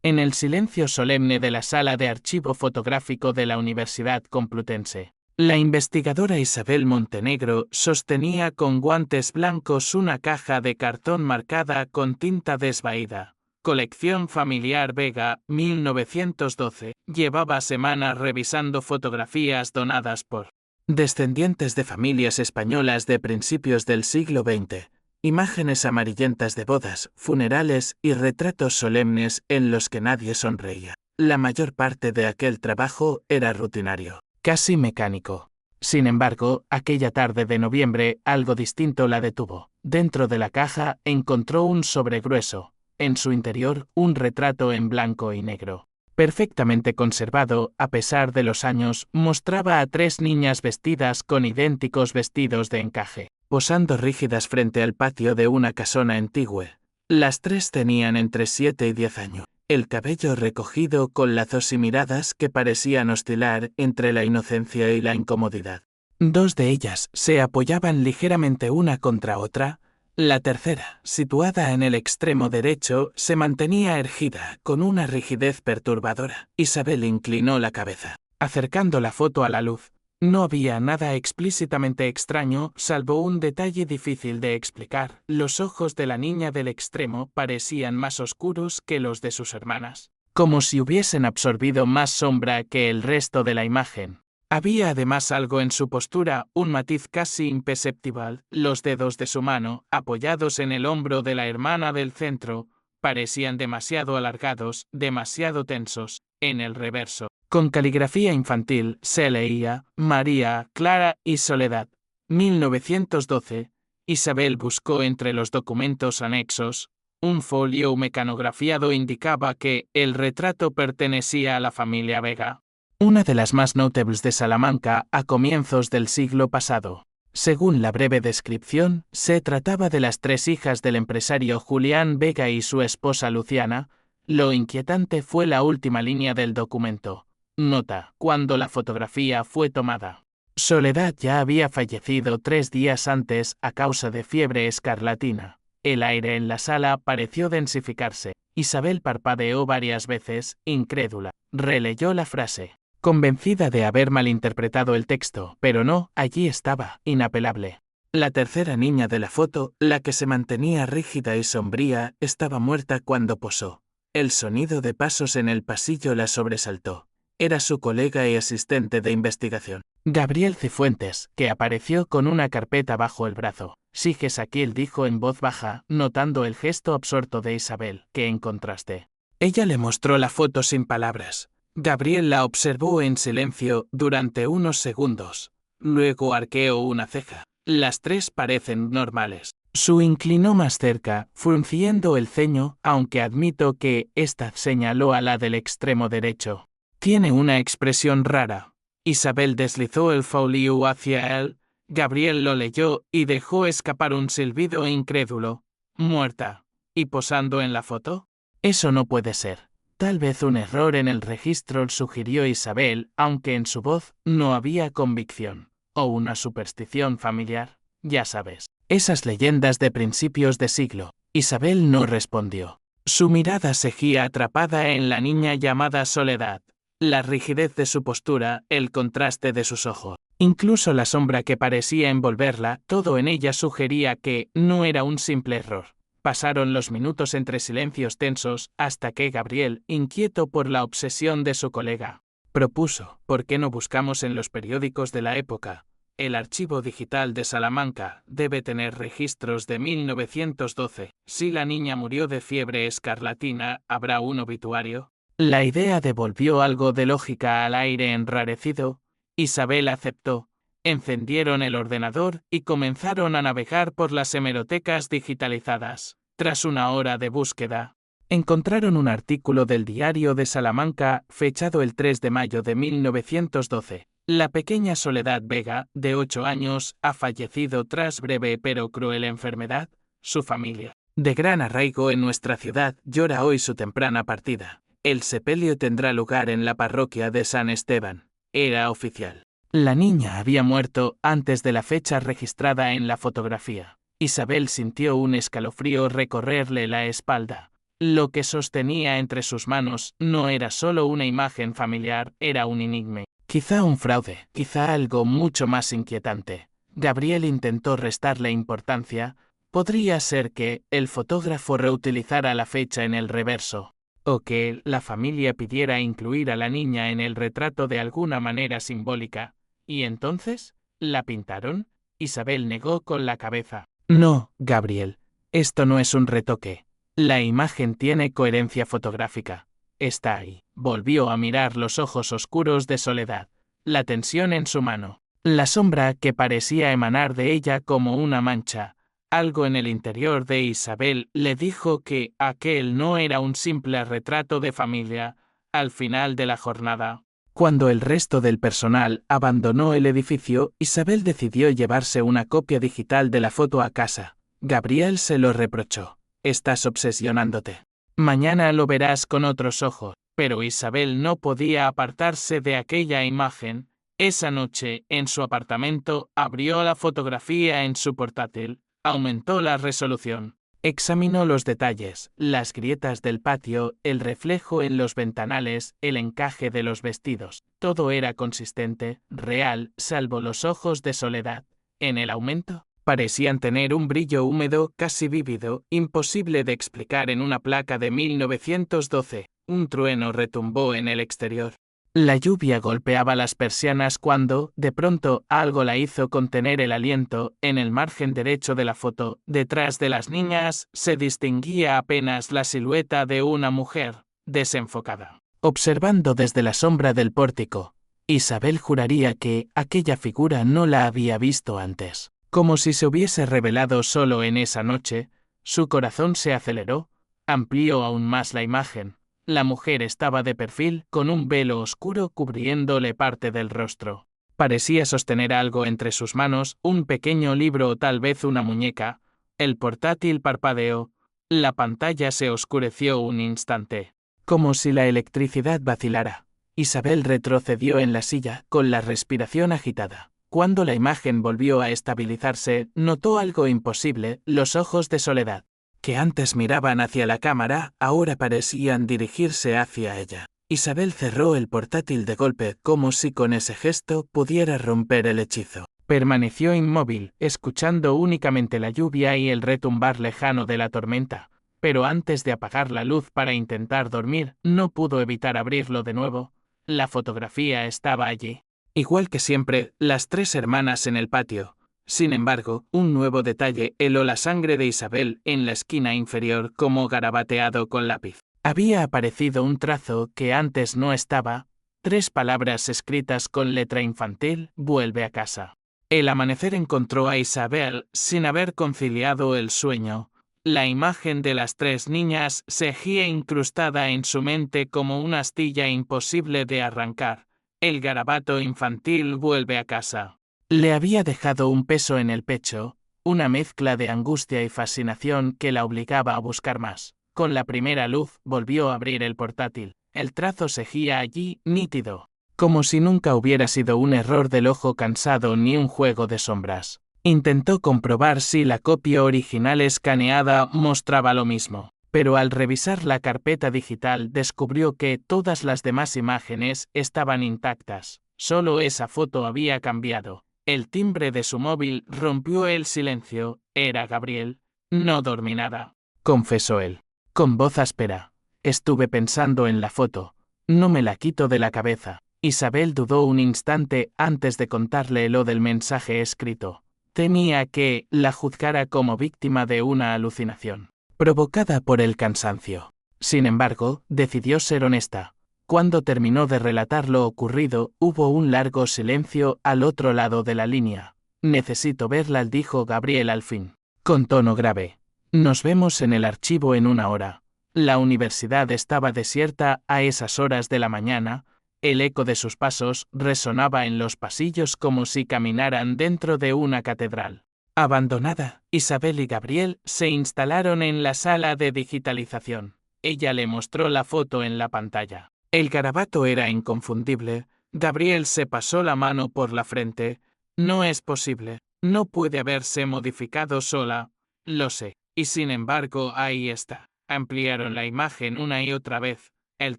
en el silencio solemne de la sala de archivo fotográfico de la Universidad Complutense. La investigadora Isabel Montenegro sostenía con guantes blancos una caja de cartón marcada con tinta desvaída. Colección Familiar Vega, 1912. Llevaba semanas revisando fotografías donadas por descendientes de familias españolas de principios del siglo XX. Imágenes amarillentas de bodas, funerales y retratos solemnes en los que nadie sonreía. La mayor parte de aquel trabajo era rutinario, casi mecánico. Sin embargo, aquella tarde de noviembre algo distinto la detuvo. Dentro de la caja encontró un sobre grueso. En su interior, un retrato en blanco y negro. Perfectamente conservado, a pesar de los años, mostraba a 3 niñas vestidas con idénticos vestidos de encaje, posando rígidas frente al patio de una casona antigua. Las 3 tenían entre 7 y 10 años. El cabello recogido con lazos y miradas que parecían oscilar entre la inocencia y la incomodidad. 2 de ellas se apoyaban ligeramente una contra otra. La tercera, situada en el extremo derecho, se mantenía erguida, con una rigidez perturbadora. Isabel inclinó la cabeza, acercando la foto a la luz. No había nada explícitamente extraño, salvo un detalle difícil de explicar. Los ojos de la niña del extremo parecían más oscuros que los de sus hermanas, como si hubiesen absorbido más sombra que el resto de la imagen. Había además algo en su postura, un matiz casi imperceptible. Los dedos de su mano, apoyados en el hombro de la hermana del centro, parecían demasiado alargados, demasiado tensos. En el reverso, con caligrafía infantil, se leía María, Clara y Soledad. 1912. Isabel buscó entre los documentos anexos. Un folio mecanografiado indicaba que el retrato pertenecía a la familia Vega, una de las más notables de Salamanca a comienzos del siglo pasado. Según la breve descripción, se trataba de las 3 hijas del empresario Julián Vega y su esposa Luciana. Lo inquietante fue la última línea del documento. Nota: cuando la fotografía fue tomada, Soledad ya había fallecido 3 días antes a causa de fiebre escarlatina. El aire en la sala pareció densificarse. Isabel parpadeó varias veces, incrédula. Releyó la frase, convencida de haber malinterpretado el texto, pero no, allí estaba, inapelable. La tercera niña de la foto, la que se mantenía rígida y sombría, estaba muerta cuando posó. El sonido de pasos en el pasillo la sobresaltó. Era su colega y asistente de investigación, Gabriel Cifuentes, que apareció con una carpeta bajo el brazo. «Sigues aquí», dijo en voz baja, notando el gesto absorto de Isabel, que en contraste. Ella le mostró la foto sin palabras. Gabriel la observó en silencio durante unos segundos. Luego arqueó una ceja. «Las 3 parecen normales». Su inclinó más cerca, frunciendo el ceño, aunque admito que esta señaló a la del extremo derecho. «Tiene una expresión rara». Isabel deslizó el folio hacia él. Gabriel lo leyó y dejó escapar un silbido incrédulo. «Muerta. ¿Y posando en la foto? Eso no puede ser». Tal vez un error en el registro, sugirió Isabel, aunque en su voz no había convicción. O una superstición familiar, ya sabes. Esas leyendas de principios de siglo. Isabel no respondió. Su mirada seguía atrapada en la niña llamada Soledad. La rigidez de su postura, el contraste de sus ojos, incluso la sombra que parecía envolverla, todo en ella sugería que no era un simple error. Pasaron los minutos entre silencios tensos hasta que Gabriel, inquieto por la obsesión de su colega, propuso: «¿Por qué no buscamos en los periódicos de la época? El archivo digital de Salamanca debe tener registros de 1912. Si la niña murió de fiebre escarlatina, ¿habrá un obituario?». La idea devolvió algo de lógica al aire enrarecido. Isabel aceptó. Encendieron el ordenador y comenzaron a navegar por las hemerotecas digitalizadas. Tras una hora de búsqueda, encontraron un artículo del Diario de Salamanca, fechado el 3 de mayo de 1912. La pequeña Soledad Vega, de 8 años, ha fallecido tras breve pero cruel enfermedad. Su familia, de gran arraigo en nuestra ciudad, llora hoy su temprana partida. El sepelio tendrá lugar en la parroquia de San Esteban. Era oficial. La niña había muerto antes de la fecha registrada en la fotografía. Isabel sintió un escalofrío recorrerle la espalda. Lo que sostenía entre sus manos no era solo una imagen familiar, era un enigma. Quizá un fraude, quizá algo mucho más inquietante. Gabriel intentó restarle importancia. Podría ser que el fotógrafo reutilizara la fecha en el reverso, o que la familia pidiera incluir a la niña en el retrato de alguna manera simbólica. ¿Y entonces? ¿La pintaron? Isabel negó con la cabeza. No, Gabriel, esto no es un retoque. La imagen tiene coherencia fotográfica. Está ahí. Volvió a mirar los ojos oscuros de Soledad, la tensión en su mano, la sombra que parecía emanar de ella como una mancha. Algo en el interior de Isabel le dijo que aquel no era un simple retrato de familia. Al final de la jornada, cuando el resto del personal abandonó el edificio, Isabel decidió llevarse una copia digital de la foto a casa. Gabriel se lo reprochó. Estás obsesionándote. Mañana lo verás con otros ojos. Pero Isabel no podía apartarse de aquella imagen. Esa noche, en su apartamento, abrió la fotografía en su portátil, aumentó la resolución, examinó los detalles, las grietas del patio, el reflejo en los ventanales, el encaje de los vestidos. Todo era consistente, real, salvo los ojos de Soledad. En el aumento, parecían tener un brillo húmedo, casi vívido, imposible de explicar en una placa de 1912. Un trueno retumbó en el exterior. La lluvia golpeaba las persianas cuando, de pronto, algo la hizo contener el aliento. En el margen derecho de la foto, detrás de las niñas, se distinguía apenas la silueta de una mujer, desenfocada, observando desde la sombra del pórtico. Isabel juraría que aquella figura no la había visto antes. Como si se hubiese revelado solo en esa noche, su corazón se aceleró, amplió aún más la imagen. La mujer estaba de perfil, con un velo oscuro cubriéndole parte del rostro. Parecía sostener algo entre sus manos, un pequeño libro o tal vez una muñeca. El portátil parpadeó. La pantalla se oscureció un instante, como si la electricidad vacilara. Isabel retrocedió en la silla, con la respiración agitada. Cuando la imagen volvió a estabilizarse, notó algo imposible: los ojos de Soledad, que antes miraban hacia la cámara, ahora parecían dirigirse hacia ella. Isabel cerró el portátil de golpe, como si con ese gesto pudiera romper el hechizo. Permaneció inmóvil, escuchando únicamente la lluvia y el retumbar lejano de la tormenta. Pero antes de apagar la luz para intentar dormir, no pudo evitar abrirlo de nuevo. La fotografía estaba allí. Igual que siempre, las tres hermanas en el patio. Sin embargo, un nuevo detalle heló la sangre de Isabel en la esquina inferior como garabateado con lápiz. Había aparecido un trazo que antes no estaba, 3 palabras escritas con letra infantil: vuelve a casa. El amanecer encontró a Isabel sin haber conciliado el sueño. La imagen de las 3 niñas seguía incrustada en su mente como una astilla imposible de arrancar. El garabato infantil: vuelve a casa. Le había dejado un peso en el pecho, una mezcla de angustia y fascinación que la obligaba a buscar más. Con la primera luz, volvió a abrir el portátil. El trazo seguía allí, nítido, como si nunca hubiera sido un error del ojo cansado ni un juego de sombras. Intentó comprobar si la copia original escaneada mostraba lo mismo, pero al revisar la carpeta digital descubrió que todas las demás imágenes estaban intactas. Solo esa foto había cambiado. El timbre de su móvil rompió el silencio. Era Gabriel. No dormí nada, confesó él, con voz áspera. Estuve pensando en la foto. No me la quito de la cabeza. Isabel dudó un instante antes de contarle lo del mensaje escrito. Temía que la juzgara como víctima de una alucinación, provocada por el cansancio. Sin embargo, decidió ser honesta. Cuando terminó de relatar lo ocurrido, hubo un largo silencio al otro lado de la línea. Necesito verla, dijo Gabriel al fin, con tono grave. Nos vemos en el archivo en 1 hora. La universidad estaba desierta a esas horas de la mañana. El eco de sus pasos resonaba en los pasillos como si caminaran dentro de una catedral. Abandonada, Isabel y Gabriel se instalaron en la sala de digitalización. Ella le mostró la foto en la pantalla. El garabato era inconfundible. Gabriel se pasó la mano por la frente. No es posible. No puede haberse modificado sola. Lo sé. Y sin embargo, ahí está. Ampliaron la imagen una y otra vez. El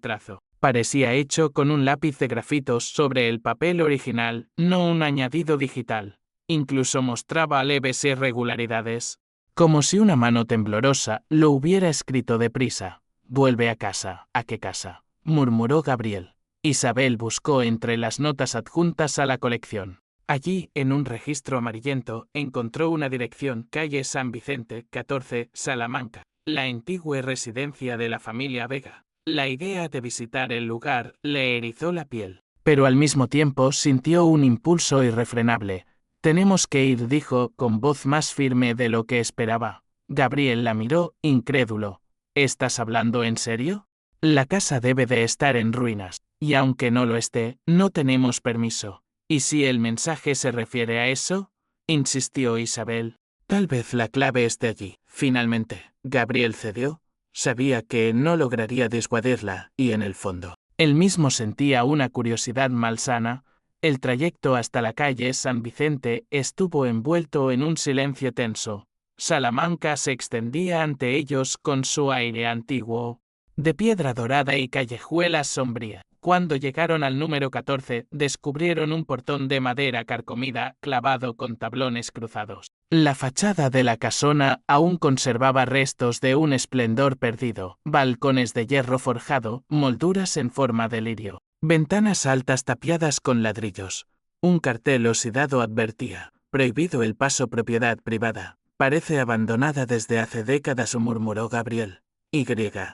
trazo parecía hecho con un lápiz de grafitos sobre el papel original, no un añadido digital. Incluso mostraba leves irregularidades, como si una mano temblorosa lo hubiera escrito deprisa. «Vuelve a casa». «¿A qué casa?», murmuró Gabriel. Isabel buscó entre las notas adjuntas a la colección. Allí, en un registro amarillento, encontró una dirección: calle San Vicente, 14, Salamanca, la antigua residencia de la familia Vega. La idea de visitar el lugar le erizó la piel, pero al mismo tiempo sintió un impulso irrefrenable. «Tenemos que ir», dijo, con voz más firme de lo que esperaba. Gabriel la miró, incrédulo. «¿Estás hablando en serio? La casa debe de estar en ruinas, y aunque no lo esté, no tenemos permiso». «¿Y si el mensaje se refiere a eso?», insistió Isabel. «Tal vez la clave esté allí». Finalmente, Gabriel cedió. Sabía que no lograría disuadirla, y en el fondo, él mismo sentía una curiosidad malsana. El trayecto hasta la calle San Vicente estuvo envuelto en un silencio tenso. Salamanca se extendía ante ellos con su aire antiguo, de piedra dorada y callejuelas sombrías. Cuando llegaron al número 14, descubrieron un portón de madera carcomida, clavado con tablones cruzados. La fachada de la casona aún conservaba restos de un esplendor perdido: balcones de hierro forjado, molduras en forma de lirio, ventanas altas tapiadas con ladrillos. Un cartel oxidado advertía: «Prohibido el paso, propiedad privada». «Parece abandonada desde hace décadas», murmuró Gabriel.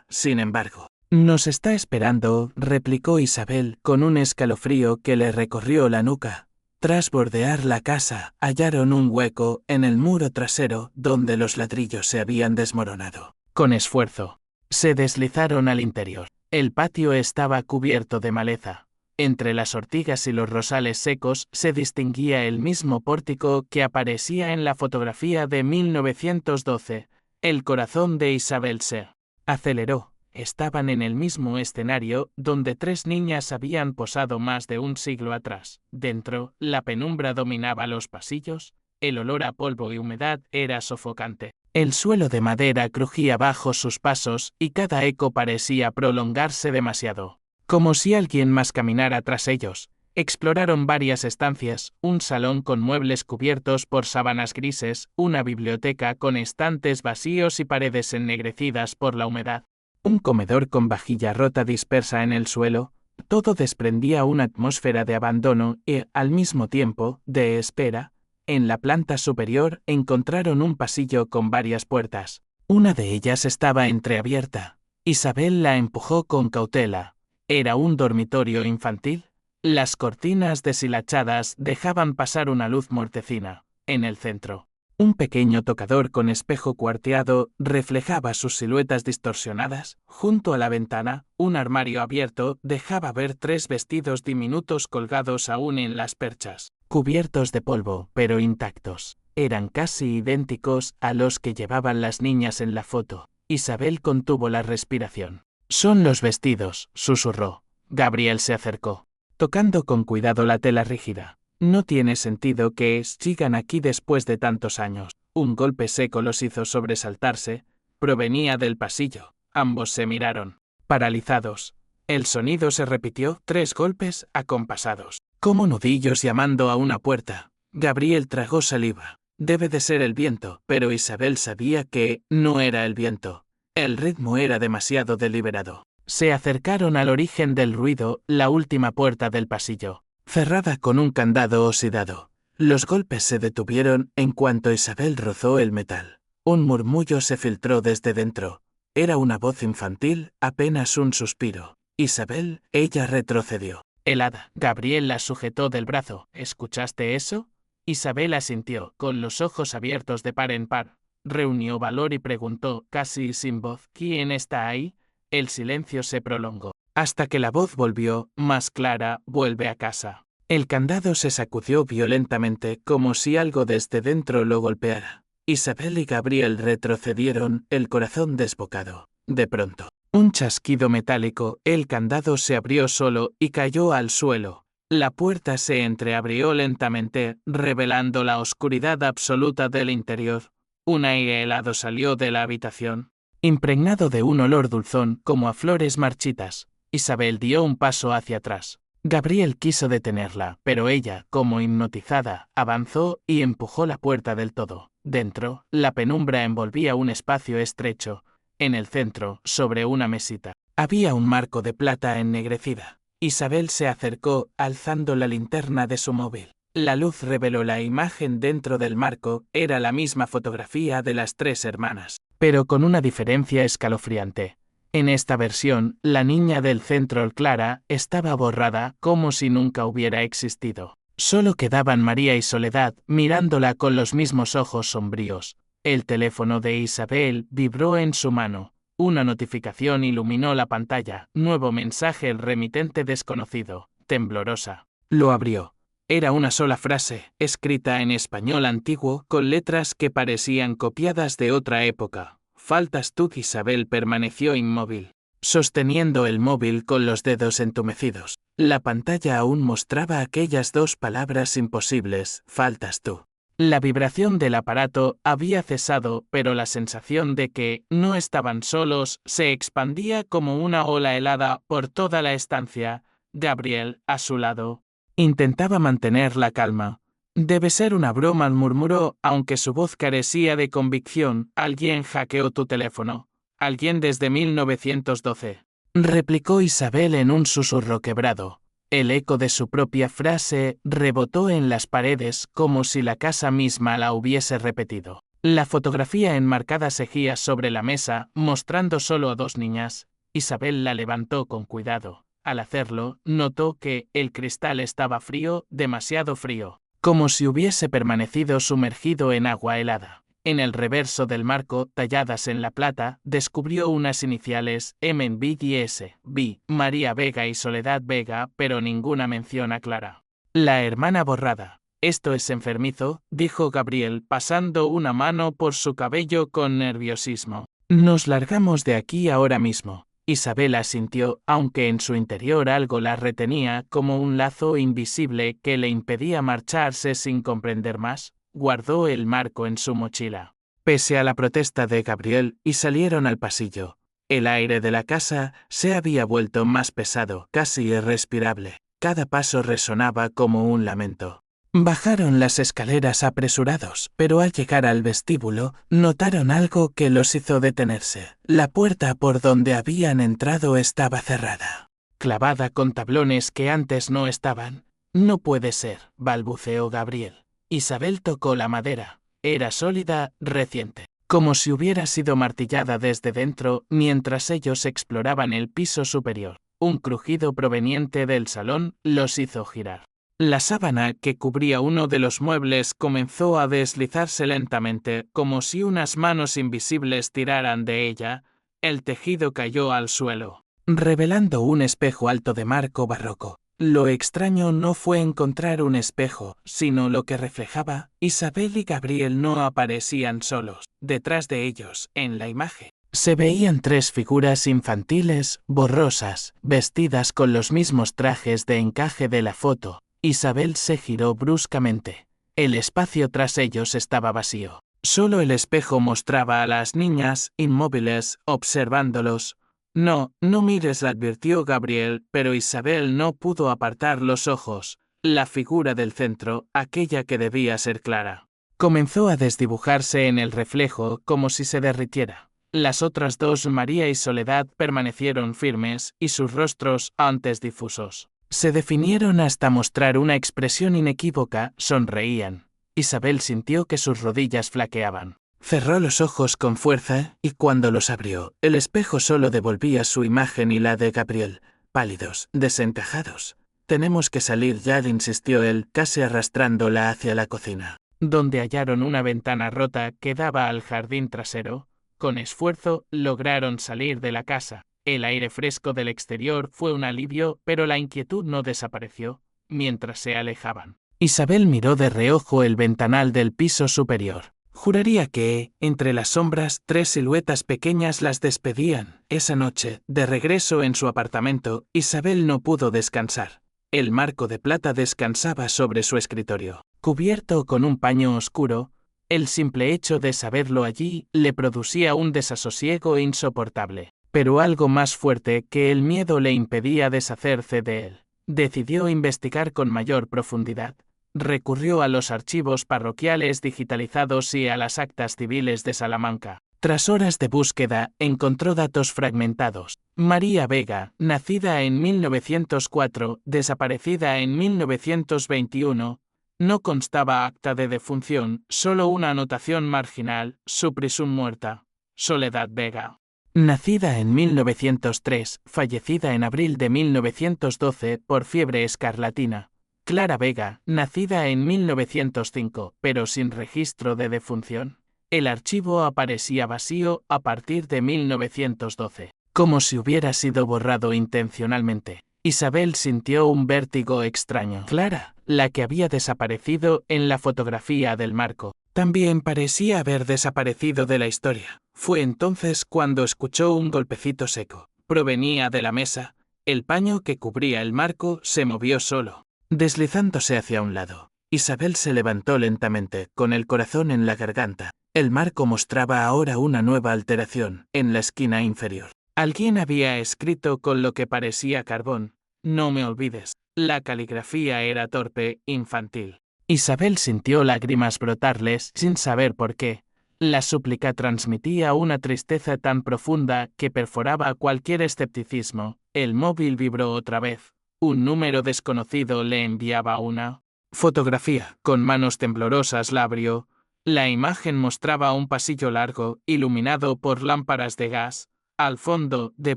Sin embargo, «Nos está esperando», replicó Isabel con un escalofrío que le recorrió la nuca. Tras bordear la casa, hallaron un hueco en el muro trasero donde los ladrillos se habían desmoronado. Con esfuerzo, se deslizaron al interior. El patio estaba cubierto de maleza. Entre las ortigas y los rosales secos se distinguía el mismo pórtico que aparecía en la fotografía de 1912, el corazón de Isabel se aceleró. Estaban en el mismo escenario donde 3 niñas habían posado más de un siglo atrás. Dentro, la penumbra dominaba los pasillos, el olor a polvo y humedad era sofocante. El suelo de madera crujía bajo sus pasos y cada eco parecía prolongarse demasiado, como si alguien más caminara tras ellos. Exploraron varias estancias: un salón con muebles cubiertos por sábanas grises, una biblioteca con estantes vacíos y paredes ennegrecidas por la humedad, un comedor con vajilla rota dispersa en el suelo. Todo desprendía una atmósfera de abandono y, al mismo tiempo, de espera. En la planta superior encontraron un pasillo con varias puertas. Una de ellas estaba entreabierta. Isabel la empujó con cautela. ¿Era un dormitorio infantil? Las cortinas deshilachadas dejaban pasar una luz mortecina. En el centro, un pequeño tocador con espejo cuarteado reflejaba sus siluetas distorsionadas. Junto a la ventana, un armario abierto dejaba ver 3 vestidos diminutos colgados aún en las perchas, cubiertos de polvo, pero intactos. Eran casi idénticos a los que llevaban las niñas en la foto. Isabel contuvo la respiración. «Son los vestidos», susurró. Gabriel se acercó, tocando con cuidado la tela rígida. «No tiene sentido que sigan aquí después de tantos años». Un golpe seco los hizo sobresaltarse. Provenía del pasillo. Ambos se miraron, paralizados. El sonido se repitió: 3 golpes acompasados, como nudillos llamando a una puerta. Gabriel tragó saliva. Debe de ser el viento, pero Isabel sabía que no era el viento. El ritmo era demasiado deliberado. Se acercaron al origen del ruido: la última puerta del pasillo, cerrada con un candado oxidado. Los golpes se detuvieron en cuanto Isabel rozó el metal. Un murmullo se filtró desde dentro. Era una voz infantil, apenas un suspiro. «Isabel», ella retrocedió, helada. Gabriel la sujetó del brazo. «¿Escuchaste eso?». Isabel asintió, con los ojos abiertos de par en par. Reunió valor y preguntó, casi sin voz: «¿Quién está ahí?». El silencio se prolongó, hasta que la voz volvió, más clara: «Vuelve a casa». El candado se sacudió violentamente, como si algo desde dentro lo golpeara. Isabel y Gabriel retrocedieron, el corazón desbocado. De pronto, un chasquido metálico, el candado se abrió solo y cayó al suelo. La puerta se entreabrió lentamente, revelando la oscuridad absoluta del interior. Un aire helado salió de la habitación, impregnado de un olor dulzón como a flores marchitas. Isabel dio un paso hacia atrás. Gabriel quiso detenerla, pero ella, como hipnotizada, avanzó y empujó la puerta del todo. Dentro, la penumbra envolvía un espacio estrecho. En el centro, sobre una mesita, había un marco de plata ennegrecida. Isabel se acercó, alzando la linterna de su móvil. La luz reveló la imagen dentro del marco, era la misma fotografía de las 3 hermanas, pero con una diferencia escalofriante. En esta versión, la niña del centro, Clara, estaba borrada como si nunca hubiera existido. Solo quedaban María y Soledad, mirándola con los mismos ojos sombríos. El teléfono de Isabel vibró en su mano. Una notificación iluminó la pantalla. Nuevo mensaje, el remitente desconocido, temblorosa. Lo abrió. Era una sola frase, escrita en español antiguo, con letras que parecían copiadas de otra época. Faltas tú. Isabel permaneció inmóvil, sosteniendo el móvil con los dedos entumecidos. La pantalla aún mostraba aquellas 2 palabras imposibles, faltas tú. La vibración del aparato había cesado, pero la sensación de que no estaban solos se expandía como una ola helada por toda la estancia. Gabriel, a su lado, intentaba mantener la calma. Debe ser una broma, murmuró, aunque su voz carecía de convicción. Alguien hackeó tu teléfono. Alguien desde 1912. Replicó Isabel en un susurro quebrado. El eco de su propia frase rebotó en las paredes como si la casa misma la hubiese repetido. La fotografía enmarcada seguía sobre la mesa, mostrando solo a 2 niñas. Isabel la levantó con cuidado. Al hacerlo, notó que el cristal estaba frío, demasiado frío, como si hubiese permanecido sumergido en agua helada. En el reverso del marco, talladas en la plata, descubrió unas iniciales, M en B y S, B, María Vega y Soledad Vega, pero ninguna mención a Clara. La hermana borrada. Esto es enfermizo, dijo Gabriel, pasando una mano por su cabello con nerviosismo. Nos largamos de aquí ahora mismo. Isabel asintió, aunque en su interior algo la retenía como un lazo invisible que le impedía marcharse sin comprender más. Guardó el marco en su mochila, pese a la protesta de Gabriel, y salieron al pasillo. El aire de la casa se había vuelto más pesado, casi irrespirable. Cada paso resonaba como un lamento. Bajaron las escaleras apresurados, pero al llegar al vestíbulo, notaron algo que los hizo detenerse. La puerta por donde habían entrado estaba cerrada, clavada con tablones que antes no estaban. No puede ser, balbuceó Gabriel. Isabel tocó la madera. Era sólida, reciente, como si hubiera sido martillada desde dentro mientras ellos exploraban el piso superior. Un crujido proveniente del salón los hizo girar. La sábana que cubría uno de los muebles comenzó a deslizarse lentamente, como si unas manos invisibles tiraran de ella. El tejido cayó al suelo, revelando un espejo alto de marco barroco. Lo extraño no fue encontrar un espejo, sino lo que reflejaba. Isabel y Gabriel no aparecían solos. Detrás de ellos, en la imagen, se veían 3 figuras infantiles, borrosas, vestidas con los mismos trajes de encaje de la foto. Isabel se giró bruscamente. El espacio tras ellos estaba vacío. Solo el espejo mostraba a las niñas, inmóviles, observándolos. No mires, la advirtió Gabriel, pero Isabel no pudo apartar los ojos. La figura del centro, aquella que debía ser Clara, comenzó a desdibujarse en el reflejo como si se derritiera. Las otras 2, María y Soledad, permanecieron firmes, y sus rostros, antes difusos, se definieron hasta mostrar una expresión inequívoca, sonreían. Isabel sintió que sus rodillas flaqueaban. Cerró los ojos con fuerza, y cuando los abrió, el espejo solo devolvía su imagen y la de Gabriel, pálidos, desencajados. Tenemos que salir ya, insistió él, casi arrastrándola hacia la cocina, donde hallaron una ventana rota que daba al jardín trasero. Con esfuerzo, lograron salir de la casa. El aire fresco del exterior fue un alivio, pero la inquietud no desapareció. Mientras se alejaban, Isabel miró de reojo el ventanal del piso superior. Juraría que, entre las sombras, 3 siluetas pequeñas las despedían. Esa noche, de regreso en su apartamento, Isabel no pudo descansar. El marco de plata descansaba sobre su escritorio, cubierto con un paño oscuro. El simple hecho de saberlo allí le producía un desasosiego insoportable. Pero algo más fuerte que el miedo le impedía deshacerse de él. Decidió investigar con mayor profundidad. Recurrió a los archivos parroquiales digitalizados y a las actas civiles de Salamanca. Tras horas de búsqueda, encontró datos fragmentados. María Vega, nacida en 1904, desaparecida en 1921, no constaba acta de defunción, solo una anotación marginal, suprisum muerta. Soledad Vega. Nacida en 1903, fallecida en abril de 1912 por fiebre escarlatina. Clara Vega, nacida en 1905, pero sin registro de defunción. El archivo aparecía vacío a partir de 1912, como si hubiera sido borrado intencionalmente. Isabel sintió un vértigo extraño. Clara, la que había desaparecido en la fotografía del marco, también parecía haber desaparecido de la historia. Fue entonces cuando escuchó un golpecito seco. Provenía de la mesa. El paño que cubría el marco se movió solo, deslizándose hacia un lado. Isabel se levantó lentamente, con el corazón en la garganta. El marco mostraba ahora una nueva alteración, en la esquina inferior. Alguien había escrito con lo que parecía carbón: "No me olvides". La caligrafía era torpe, infantil. Isabel sintió lágrimas brotarles sin saber por qué. La súplica transmitía una tristeza tan profunda que perforaba cualquier escepticismo. El móvil vibró otra vez. Un número desconocido le enviaba una fotografía. Con manos temblorosas la abrió. La imagen mostraba un pasillo largo, iluminado por lámparas de gas. Al fondo, de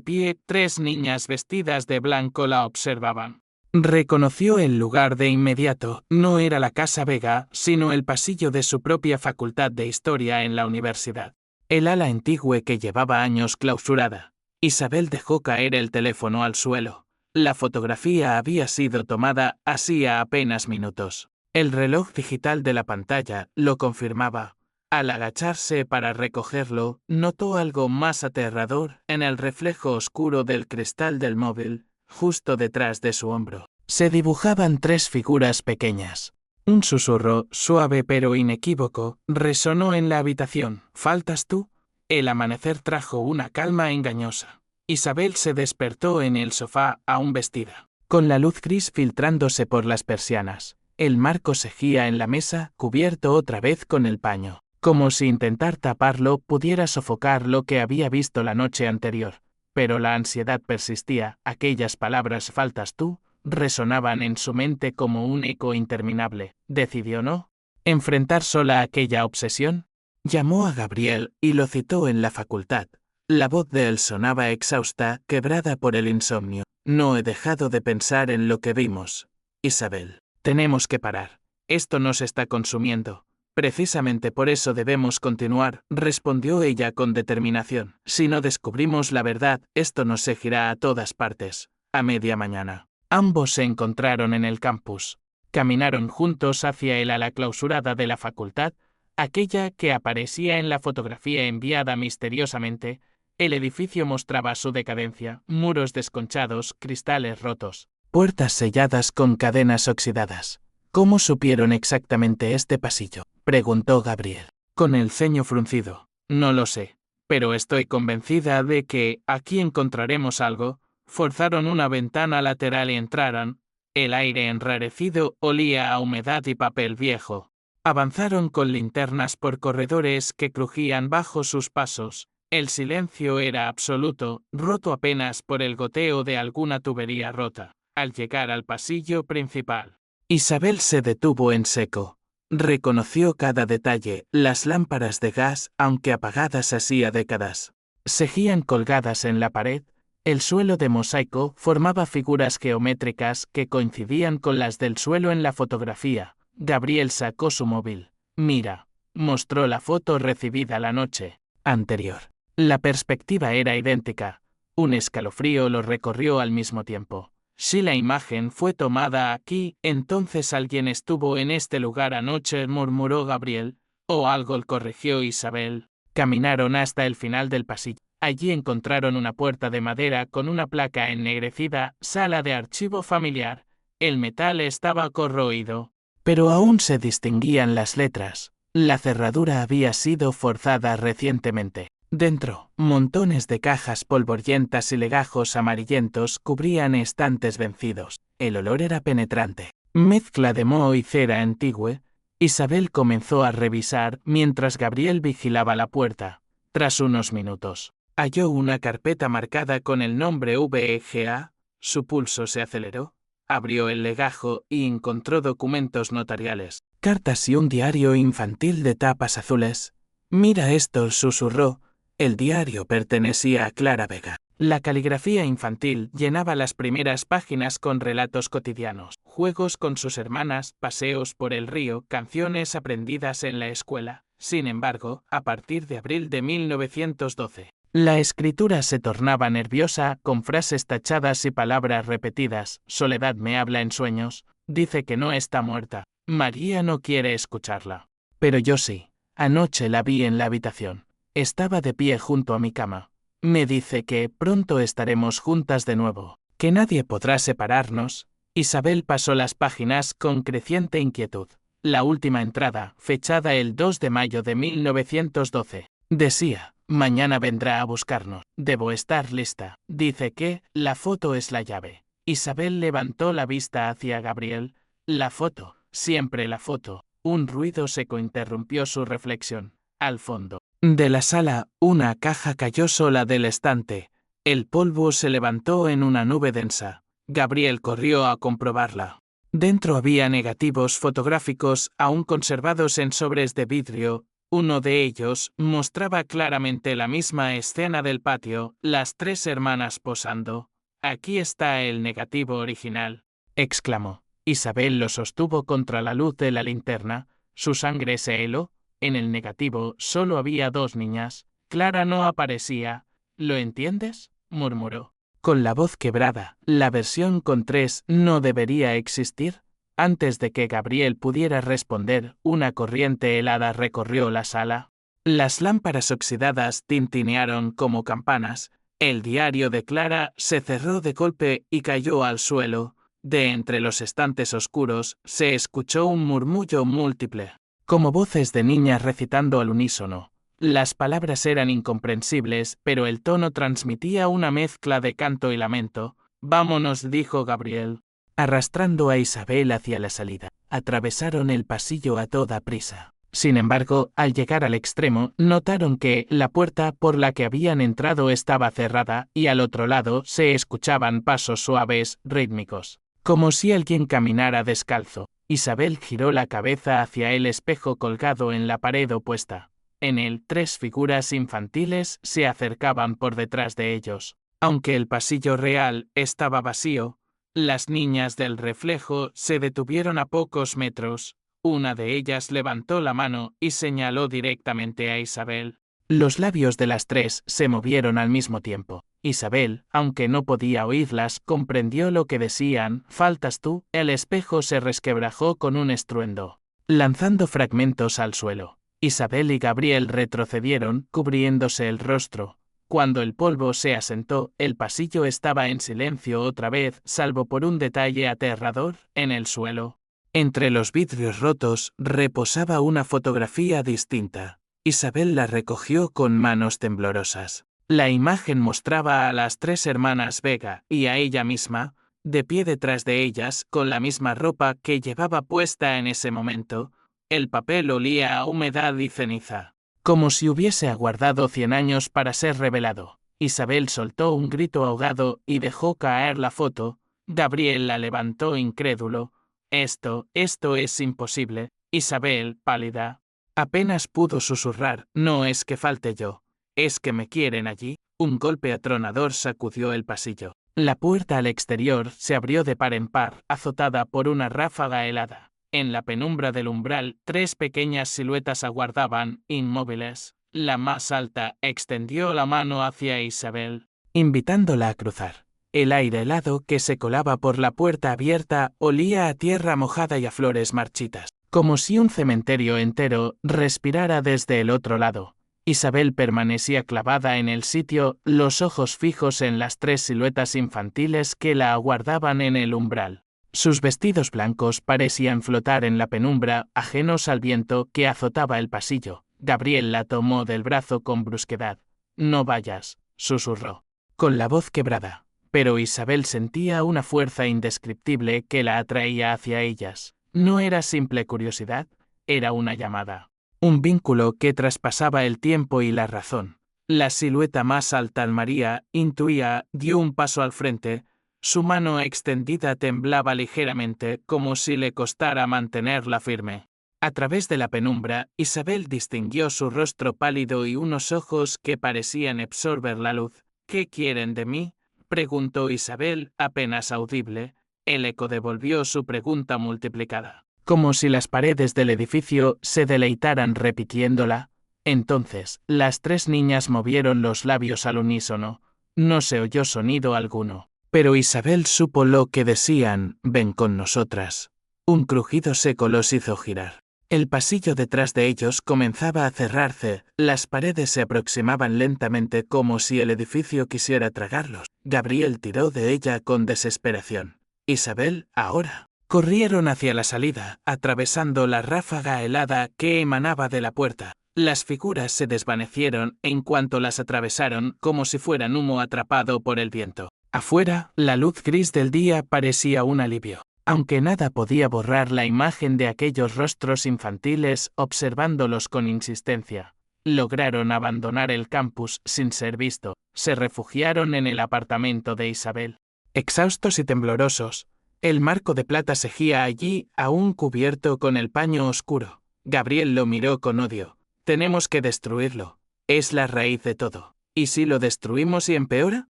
pie, 3 niñas vestidas de blanco la observaban. Reconoció el lugar de inmediato. No era la Casa Vega, sino el pasillo de su propia facultad de historia en la universidad. El ala antigua que llevaba años clausurada. Isabel dejó caer el teléfono al suelo. La fotografía había sido tomada hacía apenas minutos. El reloj digital de la pantalla lo confirmaba. Al agacharse para recogerlo, notó algo más aterrador en el reflejo oscuro del cristal del móvil, justo detrás de su hombro. Se dibujaban 3 figuras pequeñas. Un susurro, suave pero inequívoco, resonó en la habitación. ¿Faltas tú? El amanecer trajo una calma engañosa. Isabel se despertó en el sofá, aún vestida, con la luz gris filtrándose por las persianas. El marco seguía en la mesa, cubierto otra vez con el paño, como si intentar taparlo pudiera sofocar lo que había visto la noche anterior. Pero la ansiedad persistía. Aquellas palabras «faltas tú» resonaban en su mente como un eco interminable. ¿Decidió no enfrentar sola aquella obsesión? Llamó a Gabriel y lo citó en la facultad. La voz de él sonaba exhausta, quebrada por el insomnio. No he dejado de pensar en lo que vimos. Isabel, tenemos que parar. Esto nos está consumiendo. Precisamente por eso debemos continuar, respondió ella con determinación. Si no descubrimos la verdad, esto nos seguirá a todas partes. A media mañana, ambos se encontraron en el campus. Caminaron juntos hacia el ala clausurada de la facultad, aquella que aparecía en la fotografía enviada misteriosamente. El edificio mostraba su decadencia: muros desconchados, cristales rotos, puertas selladas con cadenas oxidadas. ¿Cómo supieron exactamente este pasillo?, preguntó Gabriel, con el ceño fruncido. No lo sé, pero estoy convencida de que aquí encontraremos algo. Forzaron una ventana lateral y entraron. El aire enrarecido olía a humedad y papel viejo. Avanzaron con linternas por corredores que crujían bajo sus pasos. El silencio era absoluto, roto apenas por el goteo de alguna tubería rota. Al llegar al pasillo principal, Isabel se detuvo en seco. Reconoció cada detalle: las lámparas de gas, aunque apagadas hacía décadas, seguían colgadas en la pared. El suelo de mosaico formaba figuras geométricas que coincidían con las del suelo en la fotografía. Gabriel sacó su móvil. Mira, mostró la foto recibida la noche anterior. La perspectiva era idéntica. Un escalofrío lo recorrió al mismo tiempo. Si la imagen fue tomada aquí, entonces alguien estuvo en este lugar anoche, murmuró Gabriel. O algo, corrigió Isabel. Caminaron hasta el final del pasillo. Allí encontraron una puerta de madera con una placa ennegrecida: sala de archivo familiar. El metal estaba corroído, pero aún se distinguían las letras. La cerradura había sido forzada recientemente. Dentro, montones de cajas polvorientas y legajos amarillentos cubrían estantes vencidos. El olor era penetrante. Mezcla de moho y cera antigua. Isabel comenzó a revisar mientras Gabriel vigilaba la puerta. Tras unos minutos, halló una carpeta marcada con el nombre VEGA. Su pulso se aceleró. Abrió el legajo y encontró documentos notariales, cartas y un diario infantil de tapas azules. «Mira esto», susurró. El diario pertenecía a Clara Vega. La caligrafía infantil llenaba las primeras páginas con relatos cotidianos, juegos con sus hermanas, paseos por el río, canciones aprendidas en la escuela. Sin embargo, a partir de abril de 1912, la escritura se tornaba nerviosa, con frases tachadas y palabras repetidas. Soledad me habla en sueños, dice que no está muerta. María no quiere escucharla. Pero yo sí. Anoche la vi en la habitación. Estaba de pie junto a mi cama. Me dice que pronto estaremos juntas de nuevo, que nadie podrá separarnos. Isabel pasó las páginas con creciente inquietud. La última entrada, fechada el 2 de mayo de 1912, decía: «Mañana vendrá a buscarnos. Debo estar lista». Dice que la foto es la llave. Isabel levantó la vista hacia Gabriel. La foto, siempre la foto. Un ruido seco interrumpió su reflexión. Al fondo de la sala, una caja cayó sola del estante. El polvo se levantó en una nube densa. Gabriel corrió a comprobarla. Dentro había negativos fotográficos aún conservados en sobres de vidrio. Uno de ellos mostraba claramente la misma escena del patio, las tres hermanas posando. «Aquí está el negativo original», exclamó. Isabel lo sostuvo contra la luz de la linterna. Su sangre se heló. En el negativo solo había dos niñas. Clara no aparecía. «¿Lo entiendes?», murmuró, con la voz quebrada. «¿La versión con 3 no debería existir?». Antes de que Gabriel pudiera responder, una corriente helada recorrió la sala. Las lámparas oxidadas tintinearon como campanas. El diario de Clara se cerró de golpe y cayó al suelo. De entre los estantes oscuros se escuchó un murmullo múltiple, como voces de niñas recitando al unísono. Las palabras eran incomprensibles, pero el tono transmitía una mezcla de canto y lamento. «Vámonos», dijo Gabriel, arrastrando a Isabel hacia la salida. Atravesaron el pasillo a toda prisa. Sin embargo, al llegar al extremo, notaron que la puerta por la que habían entrado estaba cerrada y al otro lado se escuchaban pasos suaves, rítmicos, como si alguien caminara descalzo. Isabel giró la cabeza hacia el espejo colgado en la pared opuesta. En él, tres figuras infantiles se acercaban por detrás de ellos. Aunque el pasillo real estaba vacío, las niñas del reflejo se detuvieron a pocos metros. Una de ellas levantó la mano y señaló directamente a Isabel. Los labios de las tres se movieron al mismo tiempo. Isabel, aunque no podía oírlas, comprendió lo que decían. «Faltas tú». El espejo se resquebrajó con un estruendo, lanzando fragmentos al suelo. Isabel y Gabriel retrocedieron, cubriéndose el rostro. Cuando el polvo se asentó, el pasillo estaba en silencio otra vez, salvo por un detalle aterrador en el suelo. Entre los vidrios rotos reposaba una fotografía distinta. Isabel la recogió con manos temblorosas. La imagen mostraba a las tres hermanas Vega y a ella misma, de pie detrás de ellas, con la misma ropa que llevaba puesta en ese momento. El papel olía a humedad y ceniza, como si hubiese aguardado 100 años para ser revelado. Isabel soltó un grito ahogado y dejó caer la foto. Gabriel la levantó incrédulo. Esto es imposible». Isabel, pálida, apenas pudo susurrar: «No es que falte yo, es que me quieren allí». Un golpe atronador sacudió el pasillo. La puerta al exterior se abrió de par en par, azotada por una ráfaga helada. En la penumbra del umbral, tres pequeñas siluetas aguardaban, inmóviles. La más alta extendió la mano hacia Isabel, invitándola a cruzar. El aire helado que se colaba por la puerta abierta olía a tierra mojada y a flores marchitas, como si un cementerio entero respirara desde el otro lado. Isabel permanecía clavada en el sitio, los ojos fijos en las tres siluetas infantiles que la aguardaban en el umbral. Sus vestidos blancos parecían flotar en la penumbra, ajenos al viento que azotaba el pasillo. Gabriel la tomó del brazo con brusquedad. «No vayas», susurró, con la voz quebrada. Pero Isabel sentía una fuerza indescriptible que la atraía hacia ellas. No era simple curiosidad, era una llamada. Un vínculo que traspasaba el tiempo y la razón. La silueta más alta al María intuía, dio un paso al frente. Su mano extendida temblaba ligeramente, como si le costara mantenerla firme. A través de la penumbra, Isabel distinguió su rostro pálido y unos ojos que parecían absorber la luz. «¿Qué quieren de mí?», preguntó Isabel, apenas audible. El eco devolvió su pregunta multiplicada, como si las paredes del edificio se deleitaran repitiéndola. Entonces, las tres niñas movieron los labios al unísono. No se oyó sonido alguno. Pero Isabel supo lo que decían: «Ven con nosotras». Un crujido seco los hizo girar. El pasillo detrás de ellos comenzaba a cerrarse, las paredes se aproximaban lentamente como si el edificio quisiera tragarlos. Gabriel tiró de ella con desesperación. Isabel, ahora. Corrieron hacia la salida, atravesando la ráfaga helada que emanaba de la puerta. Las figuras se desvanecieron en cuanto las atravesaron, como si fueran humo atrapado por el viento. Afuera, la luz gris del día parecía un alivio. Aunque nada podía borrar la imagen de aquellos rostros infantiles observándolos con insistencia. Lograron abandonar el campus sin ser visto. Se refugiaron en el apartamento de Isabel. Exhaustos y temblorosos, el marco de plata seguía allí, aún cubierto con el paño oscuro. Gabriel lo miró con odio. «Tenemos que destruirlo. Es la raíz de todo. ¿Y si lo destruimos y empeora?»,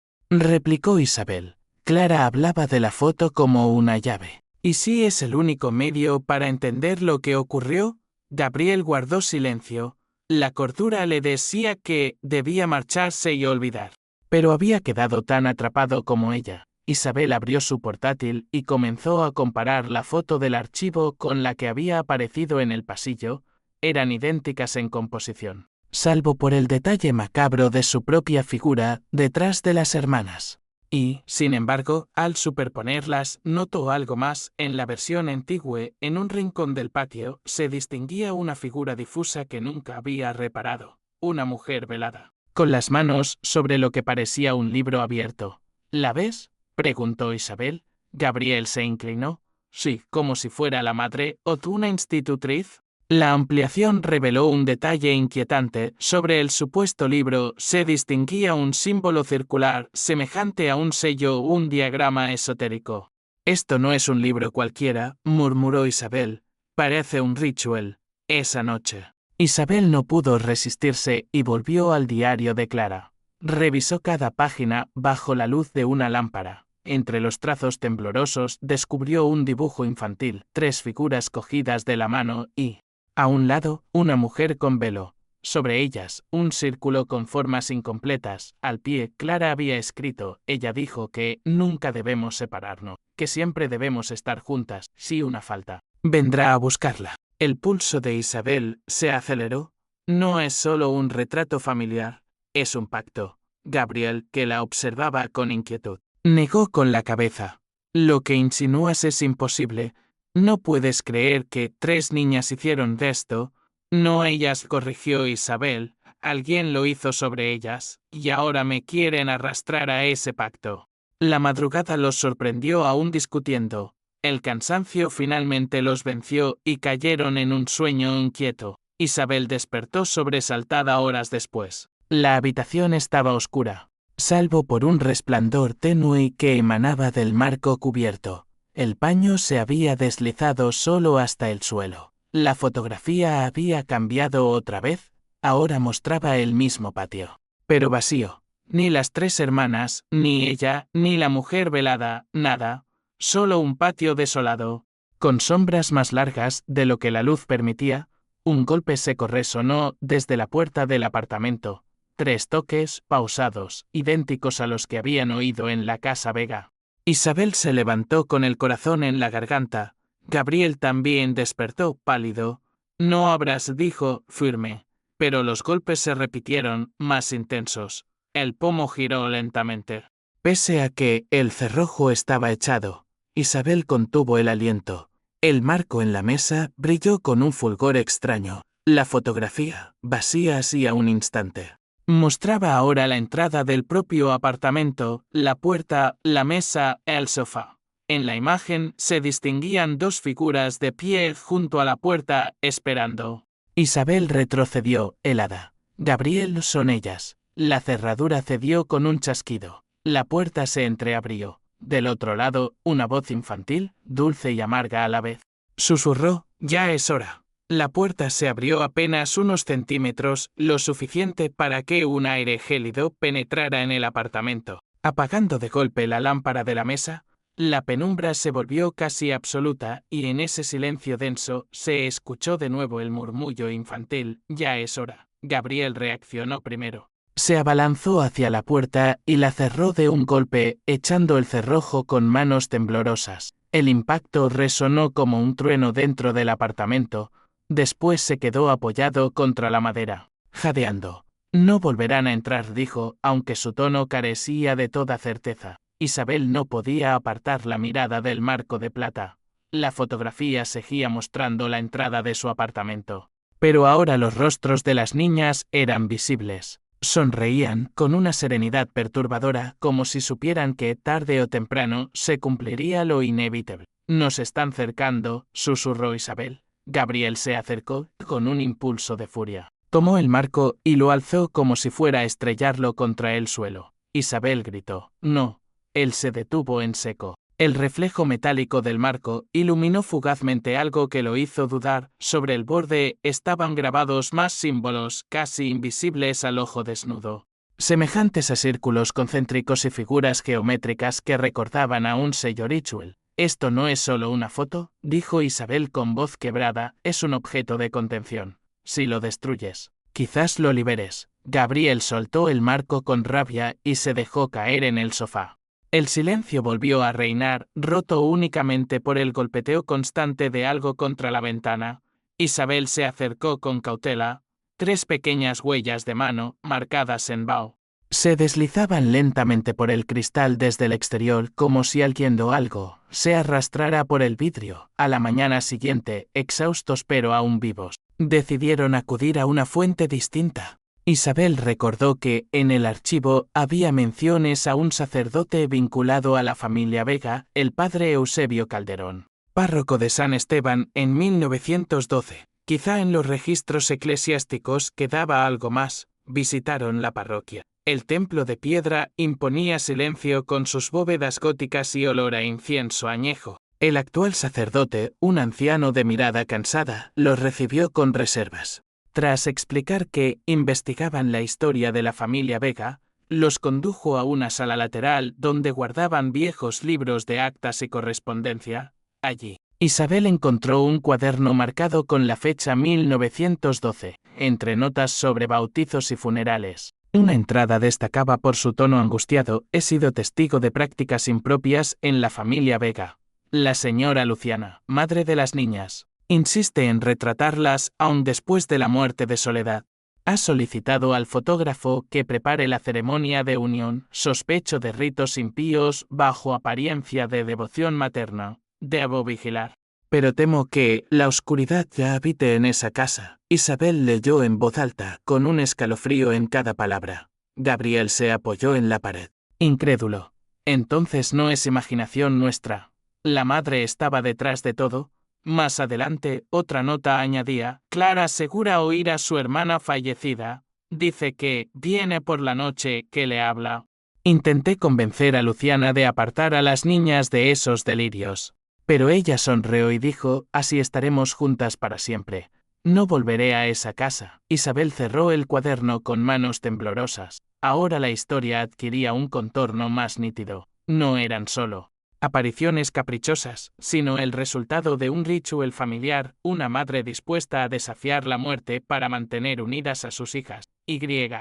replicó Isabel. Clara hablaba de la foto como una llave. «¿Y si es el único medio para entender lo que ocurrió?». Gabriel guardó silencio. La cordura le decía que debía marcharse y olvidar. Pero había quedado tan atrapado como ella. Isabel abrió su portátil y comenzó a comparar la foto del archivo con la que había aparecido en el pasillo. Eran idénticas en composición, salvo por el detalle macabro de su propia figura detrás de las hermanas. Y, sin embargo, al superponerlas, notó algo más. En la versión antigua, en un rincón del patio, se distinguía una figura difusa que nunca había reparado. Una mujer velada, con las manos sobre lo que parecía un libro abierto. «¿La ves?», preguntó Isabel. Gabriel se inclinó. «Sí, como si fuera la madre o una institutriz». La ampliación reveló un detalle inquietante. Sobre el supuesto libro se distinguía un símbolo circular semejante a un sello o un diagrama esotérico. «Esto no es un libro cualquiera», murmuró Isabel. «Parece un ritual». Esa noche, Isabel no pudo resistirse y volvió al diario de Clara. Revisó cada página bajo la luz de una lámpara. Entre los trazos temblorosos descubrió un dibujo infantil, 3 figuras cogidas de la mano y, a un lado, una mujer con velo. Sobre ellas, un círculo con formas incompletas. Al pie, Clara había escrito. Ella dijo que nunca debemos separarnos, que siempre debemos estar juntas, si una falta. Vendrá a buscarla. El pulso de Isabel se aceleró. No es solo un retrato familiar, es un pacto. Gabriel, que la observaba con inquietud, negó con la cabeza. «Lo que insinúas es imposible. No puedes creer que 3 niñas hicieron de esto». «No, ellas», corrigió Isabel. «Alguien lo hizo sobre ellas, y ahora me quieren arrastrar a ese pacto». La madrugada los sorprendió aún discutiendo. El cansancio finalmente los venció y cayeron en un sueño inquieto. Isabel despertó sobresaltada horas después. La habitación estaba oscura, salvo por un resplandor tenue que emanaba del marco cubierto. El paño se había deslizado solo hasta el suelo. La fotografía había cambiado otra vez, ahora mostraba el mismo patio, pero vacío. Ni las 3 hermanas, ni ella, ni la mujer velada, nada. Solo un patio desolado, con sombras más largas de lo que la luz permitía. Un golpe seco resonó desde la puerta del apartamento. 3 toques, pausados, idénticos a los que habían oído en la casa Vega. Isabel se levantó con el corazón en la garganta. Gabriel también despertó, pálido. «No abras», dijo, firme. Pero los golpes se repitieron, más intensos. El pomo giró lentamente. Pese a que el cerrojo estaba echado, Isabel contuvo el aliento. El marco en la mesa brilló con un fulgor extraño. La fotografía, vacía hacía un instante, mostraba ahora la entrada del propio apartamento, la puerta, la mesa, el sofá. En la imagen se distinguían dos figuras de pie junto a la puerta, esperando. Isabel retrocedió, helada. Gabriel, son ellas. La cerradura cedió con un chasquido. La puerta se entreabrió. Del otro lado, una voz infantil, dulce y amarga a la vez, susurró: «Ya es hora». La puerta se abrió apenas unos centímetros, lo suficiente para que un aire gélido penetrara en el apartamento. Apagando de golpe la lámpara de la mesa, la penumbra se volvió casi absoluta y en ese silencio denso se escuchó de nuevo el murmullo infantil: «Ya es hora». Gabriel reaccionó primero. Se abalanzó hacia la puerta y la cerró de un golpe, echando el cerrojo con manos temblorosas. El impacto resonó como un trueno dentro del apartamento. Después se quedó apoyado contra la madera, jadeando. «No volverán a entrar», dijo, aunque su tono carecía de toda certeza. Isabel no podía apartar la mirada del marco de plata. La fotografía seguía mostrando la entrada de su apartamento. Pero ahora los rostros de las niñas eran visibles. Sonreían con una serenidad perturbadora, como si supieran que, tarde o temprano, se cumpliría lo inevitable. «Nos están cercando», susurró Isabel. Gabriel se acercó, con un impulso de furia. Tomó el marco y lo alzó como si fuera a estrellarlo contra el suelo. Isabel gritó: «No». Él se detuvo en seco. El reflejo metálico del marco iluminó fugazmente algo que lo hizo dudar. Sobre el borde estaban grabados más símbolos, casi invisibles al ojo desnudo, semejantes a círculos concéntricos y figuras geométricas que recordaban a un sello ritual. «Esto no es solo una foto», dijo Isabel con voz quebrada, «es un objeto de contención. Si lo destruyes, quizás lo liberes». Gabriel soltó el marco con rabia y se dejó caer en el sofá. El silencio volvió a reinar, roto únicamente por el golpeteo constante de algo contra la ventana. Isabel se acercó con cautela. 3 pequeñas huellas de mano, marcadas en vaho, se deslizaban lentamente por el cristal desde el exterior, como si alguien o algo se arrastrara por el vidrio. A la mañana siguiente, exhaustos pero aún vivos, decidieron acudir a una fuente distinta. Isabel recordó que, en el archivo, había menciones a un sacerdote vinculado a la familia Vega, el padre Eusebio Calderón, párroco de San Esteban en 1912. Quizá en los registros eclesiásticos quedaba algo más. Visitaron la parroquia. El templo de piedra imponía silencio con sus bóvedas góticas y olor a incienso añejo. El actual sacerdote, un anciano de mirada cansada, los recibió con reservas. Tras explicar que investigaban la historia de la familia Vega, los condujo a una sala lateral donde guardaban viejos libros de actas y correspondencia. Allí, Isabel encontró un cuaderno marcado con la fecha 1912, entre notas sobre bautizos y funerales. Una entrada destacaba por su tono angustiado: «He sido testigo de prácticas impropias en la familia Vega. La señora Luciana, madre de las niñas, insiste en retratarlas aún después de la muerte de Soledad. Ha solicitado al fotógrafo que prepare la ceremonia de unión. Sospecho de ritos impíos bajo apariencia de devoción materna. Debo vigilar. Pero temo que la oscuridad ya habite en esa casa». Isabel leyó en voz alta, con un escalofrío en cada palabra. Gabriel se apoyó en la pared, incrédulo. «Entonces no es imaginación nuestra. La madre estaba detrás de todo». Más adelante, otra nota añadía: «Clara asegura oír a su hermana fallecida. Dice que viene por la noche, que le habla». Intenté convencer a Luciana de apartar a las niñas de esos delirios. Pero ella sonrió y dijo: «Así estaremos juntas para siempre. No volveré a esa casa». Isabel cerró el cuaderno con manos temblorosas. Ahora la historia adquiría un contorno más nítido. No eran solo apariciones caprichosas, sino el resultado de un ritual familiar, una madre dispuesta a desafiar la muerte para mantener unidas a sus hijas.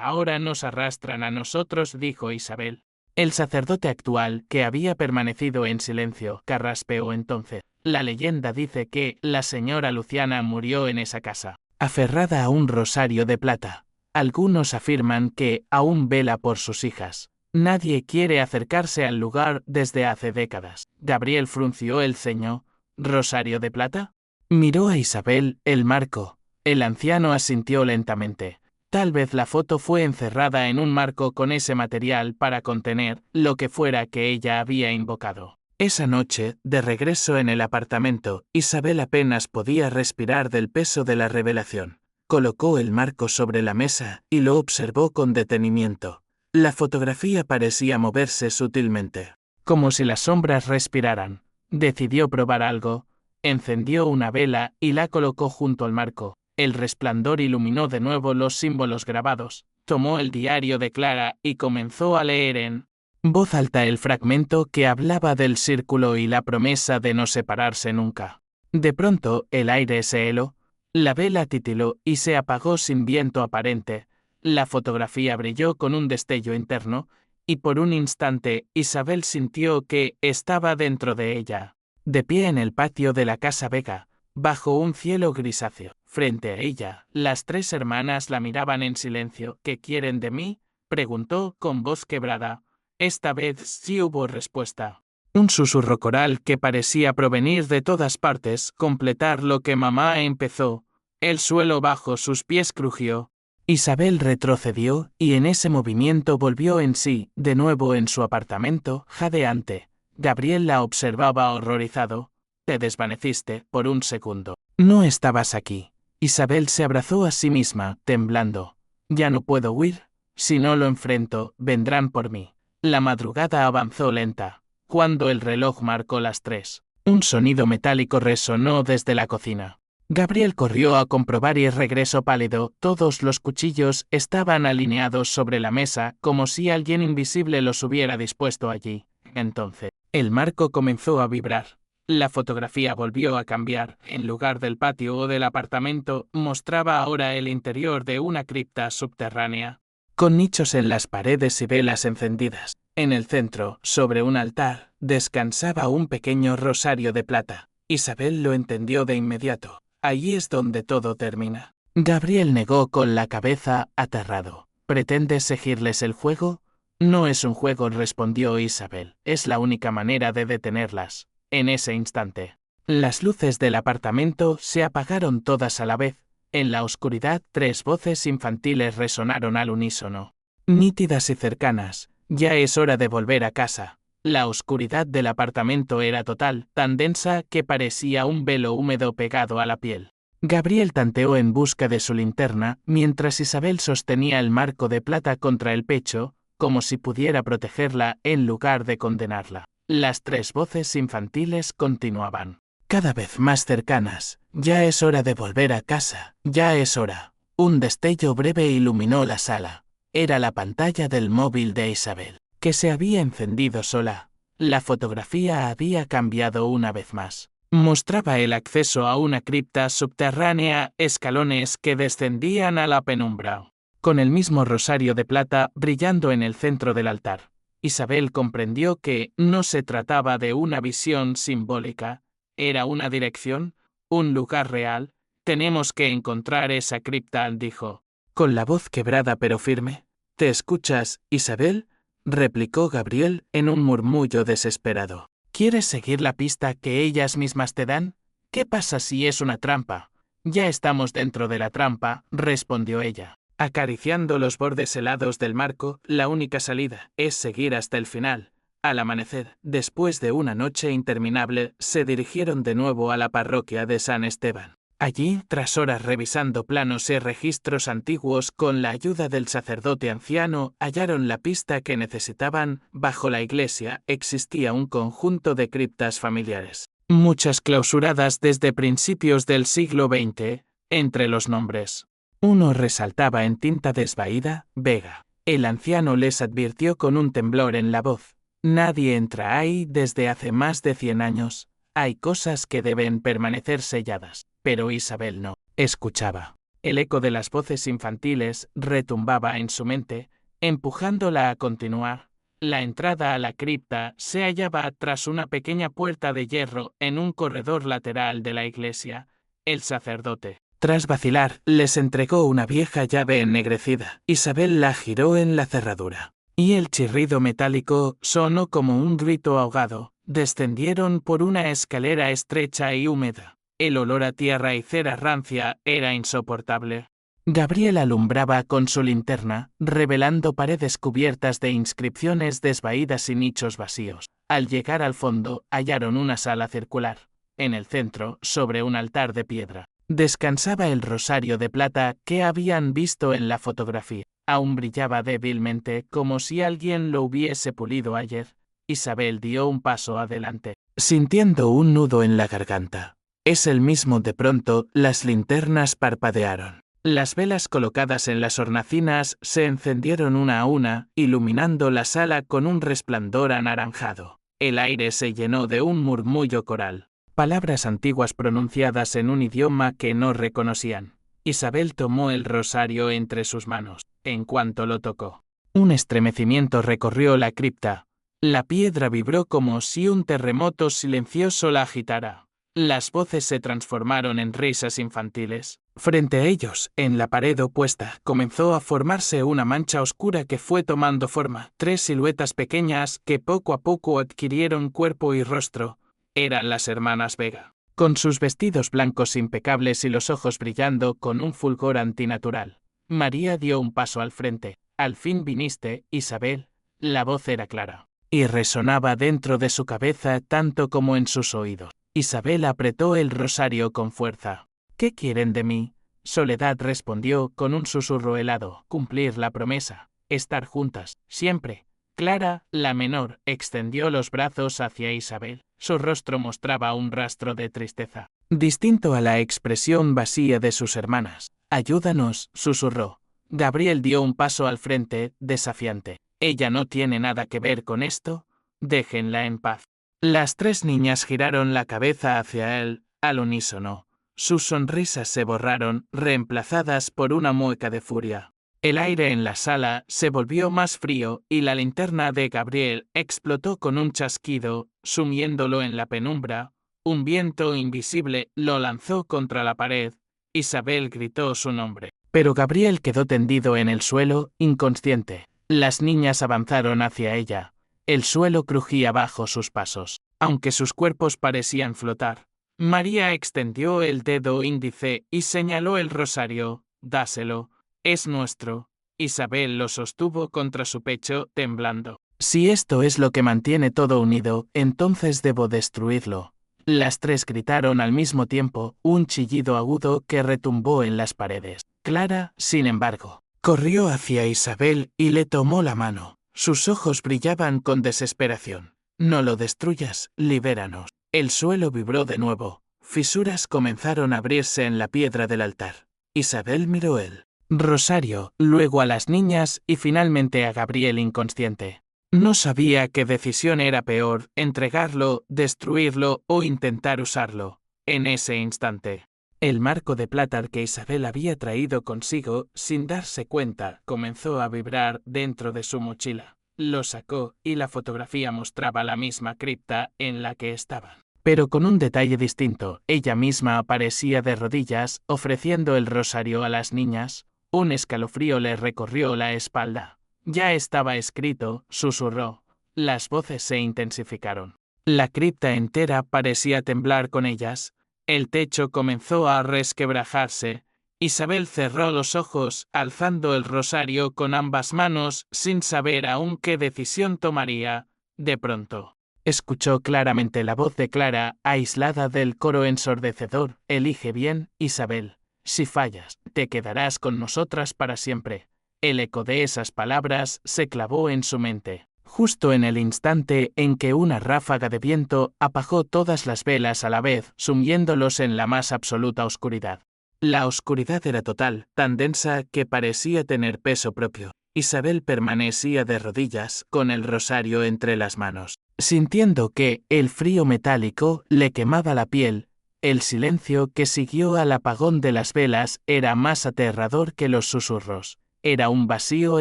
«Ahora nos arrastran a nosotros», dijo Isabel. El sacerdote actual, que había permanecido en silencio, carraspeó entonces: «La leyenda dice que la señora Luciana murió en esa casa, aferrada a un rosario de plata. Algunos afirman que aún vela por sus hijas. Nadie quiere acercarse al lugar desde hace décadas. Gabriel frunció el ceño. ¿Rosario de plata? Miró a Isabel, el marco. El anciano asintió lentamente. Tal vez la foto fue encerrada en un marco con ese material para contener lo que fuera que ella había invocado. Esa noche, de regreso en el apartamento, Isabel apenas podía respirar del peso de la revelación. Colocó el marco sobre la mesa y lo observó con detenimiento. La fotografía parecía moverse sutilmente, como si las sombras respiraran. Decidió probar algo. Encendió una vela y la colocó junto al marco. El resplandor iluminó de nuevo los símbolos grabados. Tomó el diario de Clara y comenzó a leer en voz alta el fragmento que hablaba del círculo y la promesa de no separarse nunca. De pronto, el aire se heló, la vela titiló y se apagó sin viento aparente. La fotografía brilló con un destello interno, y por un instante Isabel sintió que estaba dentro de ella, de pie en el patio de la Casa Vega, bajo un cielo grisáceo. Frente a ella, las tres hermanas la miraban en silencio. ¿Qué quieren de mí?, preguntó con voz quebrada. Esta vez sí hubo respuesta. Un susurro coral que parecía provenir de todas partes, completar lo que mamá empezó. El suelo bajo sus pies crujió. Isabel retrocedió y en ese movimiento volvió en sí, de nuevo en su apartamento, jadeante. Gabriel la observaba horrorizado. Te desvaneciste por un segundo. No estabas aquí. Isabel se abrazó a sí misma, temblando. Ya no puedo huir. Si no lo enfrento, vendrán por mí. La madrugada avanzó lenta. Cuando el reloj marcó las 3, un sonido metálico resonó desde la cocina. Gabriel corrió a comprobar y regresó pálido. Todos los cuchillos estaban alineados sobre la mesa, como si alguien invisible los hubiera dispuesto allí. Entonces, el marco comenzó a vibrar. La fotografía volvió a cambiar. En lugar del patio o del apartamento, mostraba ahora el interior de una cripta subterránea, con nichos en las paredes y velas encendidas. En el centro, sobre un altar, descansaba un pequeño rosario de plata. Isabel lo entendió de inmediato. Allí es donde todo termina. Gabriel negó con la cabeza, aterrado. ¿Pretendes seguirles el juego? No es un juego, respondió Isabel. Es la única manera de detenerlas. En ese instante, las luces del apartamento se apagaron todas a la vez. En la oscuridad, 3 voces infantiles resonaron al unísono, nítidas y cercanas. Ya es hora de volver a casa. La oscuridad del apartamento era total, tan densa que parecía un velo húmedo pegado a la piel. Gabriel tanteó en busca de su linterna, mientras Isabel sostenía el marco de plata contra el pecho, como si pudiera protegerla en lugar de condenarla. Las 3 voces infantiles continuaban, cada vez más cercanas. Ya es hora de volver a casa, ya es hora. Un destello breve iluminó la sala. Era la pantalla del móvil de Isabel, que se había encendido sola. La fotografía había cambiado una vez más. Mostraba el acceso a una cripta subterránea, escalones que descendían a la penumbra, con el mismo rosario de plata brillando en el centro del altar. Isabel comprendió que no se trataba de una visión simbólica, era una dirección, un lugar real. Tenemos que encontrar esa cripta, dijo, con la voz quebrada pero firme. ¿Te escuchas, Isabel?, replicó Gabriel en un murmullo desesperado. ¿Quieres seguir la pista que ellas mismas te dan? ¿Qué pasa si es una trampa? Ya estamos dentro de la trampa, respondió ella, acariciando los bordes helados del marco. La única salida es seguir hasta el final. Al amanecer, después de una noche interminable, se dirigieron de nuevo a la parroquia de San Esteban. Allí, tras horas revisando planos y registros antiguos con la ayuda del sacerdote anciano, hallaron la pista que necesitaban. Bajo la iglesia existía un conjunto de criptas familiares, muchas clausuradas desde principios del siglo XX. Entre los nombres, uno resaltaba en tinta desvaída: Vega. El anciano les advirtió con un temblor en la voz: nadie entra ahí desde hace más de 100 años. Hay cosas que deben permanecer selladas. Pero Isabel no escuchaba. El eco de las voces infantiles retumbaba en su mente, empujándola a continuar. La entrada a la cripta se hallaba tras una pequeña puerta de hierro en un corredor lateral de la iglesia. El sacerdote, tras vacilar, les entregó una vieja llave ennegrecida. Isabel la giró en la cerradura. y el chirrido metálico sonó como un grito ahogado. Descendieron por una escalera estrecha y húmeda. El olor a tierra y cera rancia era insoportable. Gabriel alumbraba con su linterna, revelando paredes cubiertas de inscripciones desvaídas y nichos vacíos. Al llegar al fondo, hallaron una sala circular. En el centro, sobre un altar de piedra, descansaba el rosario de plata que habían visto en la fotografía. Aún brillaba débilmente, como si alguien lo hubiese pulido ayer. Isabel dio un paso adelante, sintiendo un nudo en la garganta. Es el mismo. De pronto, las linternas parpadearon. Las velas colocadas en las hornacinas se encendieron una a una, iluminando la sala con un resplandor anaranjado. El aire se llenó de un murmullo coral. Palabras antiguas pronunciadas en un idioma que no reconocían. Isabel tomó el rosario entre sus manos. En cuanto lo tocó, un estremecimiento recorrió la cripta. La piedra vibró como si un terremoto silencioso la agitara. Las voces se transformaron en risas infantiles. Frente a ellos, en la pared opuesta, comenzó a formarse una mancha oscura que fue tomando forma. 3 siluetas pequeñas que poco a poco adquirieron cuerpo y rostro. Eran las hermanas Vega, con sus vestidos blancos impecables y los ojos brillando con un fulgor antinatural. María dio un paso al frente. Al fin viniste, Isabel. La voz era clara y resonaba dentro de su cabeza tanto como en sus oídos. Isabel apretó el rosario con fuerza. ¿Qué quieren de mí? Soledad respondió con un susurro helado. Cumplir la promesa. Estar juntas, siempre. Clara, la menor, extendió los brazos hacia Isabel. Su rostro mostraba un rastro de tristeza, distinto a la expresión vacía de sus hermanas. Ayúdanos, susurró. Gabriel dio un paso al frente, desafiante. ¿Ella no tiene nada que ver con esto? Déjenla en paz. Las 3 niñas giraron la cabeza hacia él, al unísono. Sus sonrisas se borraron, reemplazadas por una mueca de furia. El aire en la sala se volvió más frío y la linterna de Gabriel explotó con un chasquido, sumiéndolo en la penumbra. Un viento invisible lo lanzó contra la pared. Isabel gritó su nombre, pero Gabriel quedó tendido en el suelo, inconsciente. Las niñas avanzaron hacia ella. El suelo crujía bajo sus pasos, aunque sus cuerpos parecían flotar. María extendió el dedo índice y señaló el rosario. Dáselo. Es nuestro. Isabel lo sostuvo contra su pecho, temblando. Si esto es lo que mantiene todo unido, entonces debo destruirlo. Las 3 gritaron al mismo tiempo, un chillido agudo que retumbó en las paredes. Clara, sin embargo, corrió hacia Isabel y le tomó la mano. Sus ojos brillaban con desesperación. No lo destruyas, libéranos. El suelo vibró de nuevo. Fisuras comenzaron a abrirse en la piedra del altar. Isabel miró el rosario, luego a las niñas y finalmente a Gabriel inconsciente. No sabía qué decisión era peor, entregarlo, destruirlo o intentar usarlo. En ese instante, el marco de plata que Isabel había traído consigo, sin darse cuenta, comenzó a vibrar dentro de su mochila. Lo sacó y la fotografía mostraba la misma cripta en la que estaban. Pero con un detalle distinto, ella misma aparecía de rodillas, ofreciendo el rosario a las niñas. Un escalofrío le recorrió la espalda. Ya estaba escrito, susurró. Las voces se intensificaron. La cripta entera parecía temblar con ellas. El techo comenzó a resquebrajarse. Isabel cerró los ojos, alzando el rosario con ambas manos, sin saber aún qué decisión tomaría. De pronto, escuchó claramente la voz de Clara, aislada del coro ensordecedor. Elige bien, Isabel. Si fallas, te quedarás con nosotras para siempre. El eco de esas palabras se clavó en su mente, justo en el instante en que una ráfaga de viento apagó todas las velas a la vez, sumiéndolos en la más absoluta oscuridad. La oscuridad era total, tan densa que parecía tener peso propio. Isabel permanecía de rodillas, con el rosario entre las manos, sintiendo que el frío metálico le quemaba la piel. El silencio que siguió al apagón de las velas era más aterrador que los susurros. Era un vacío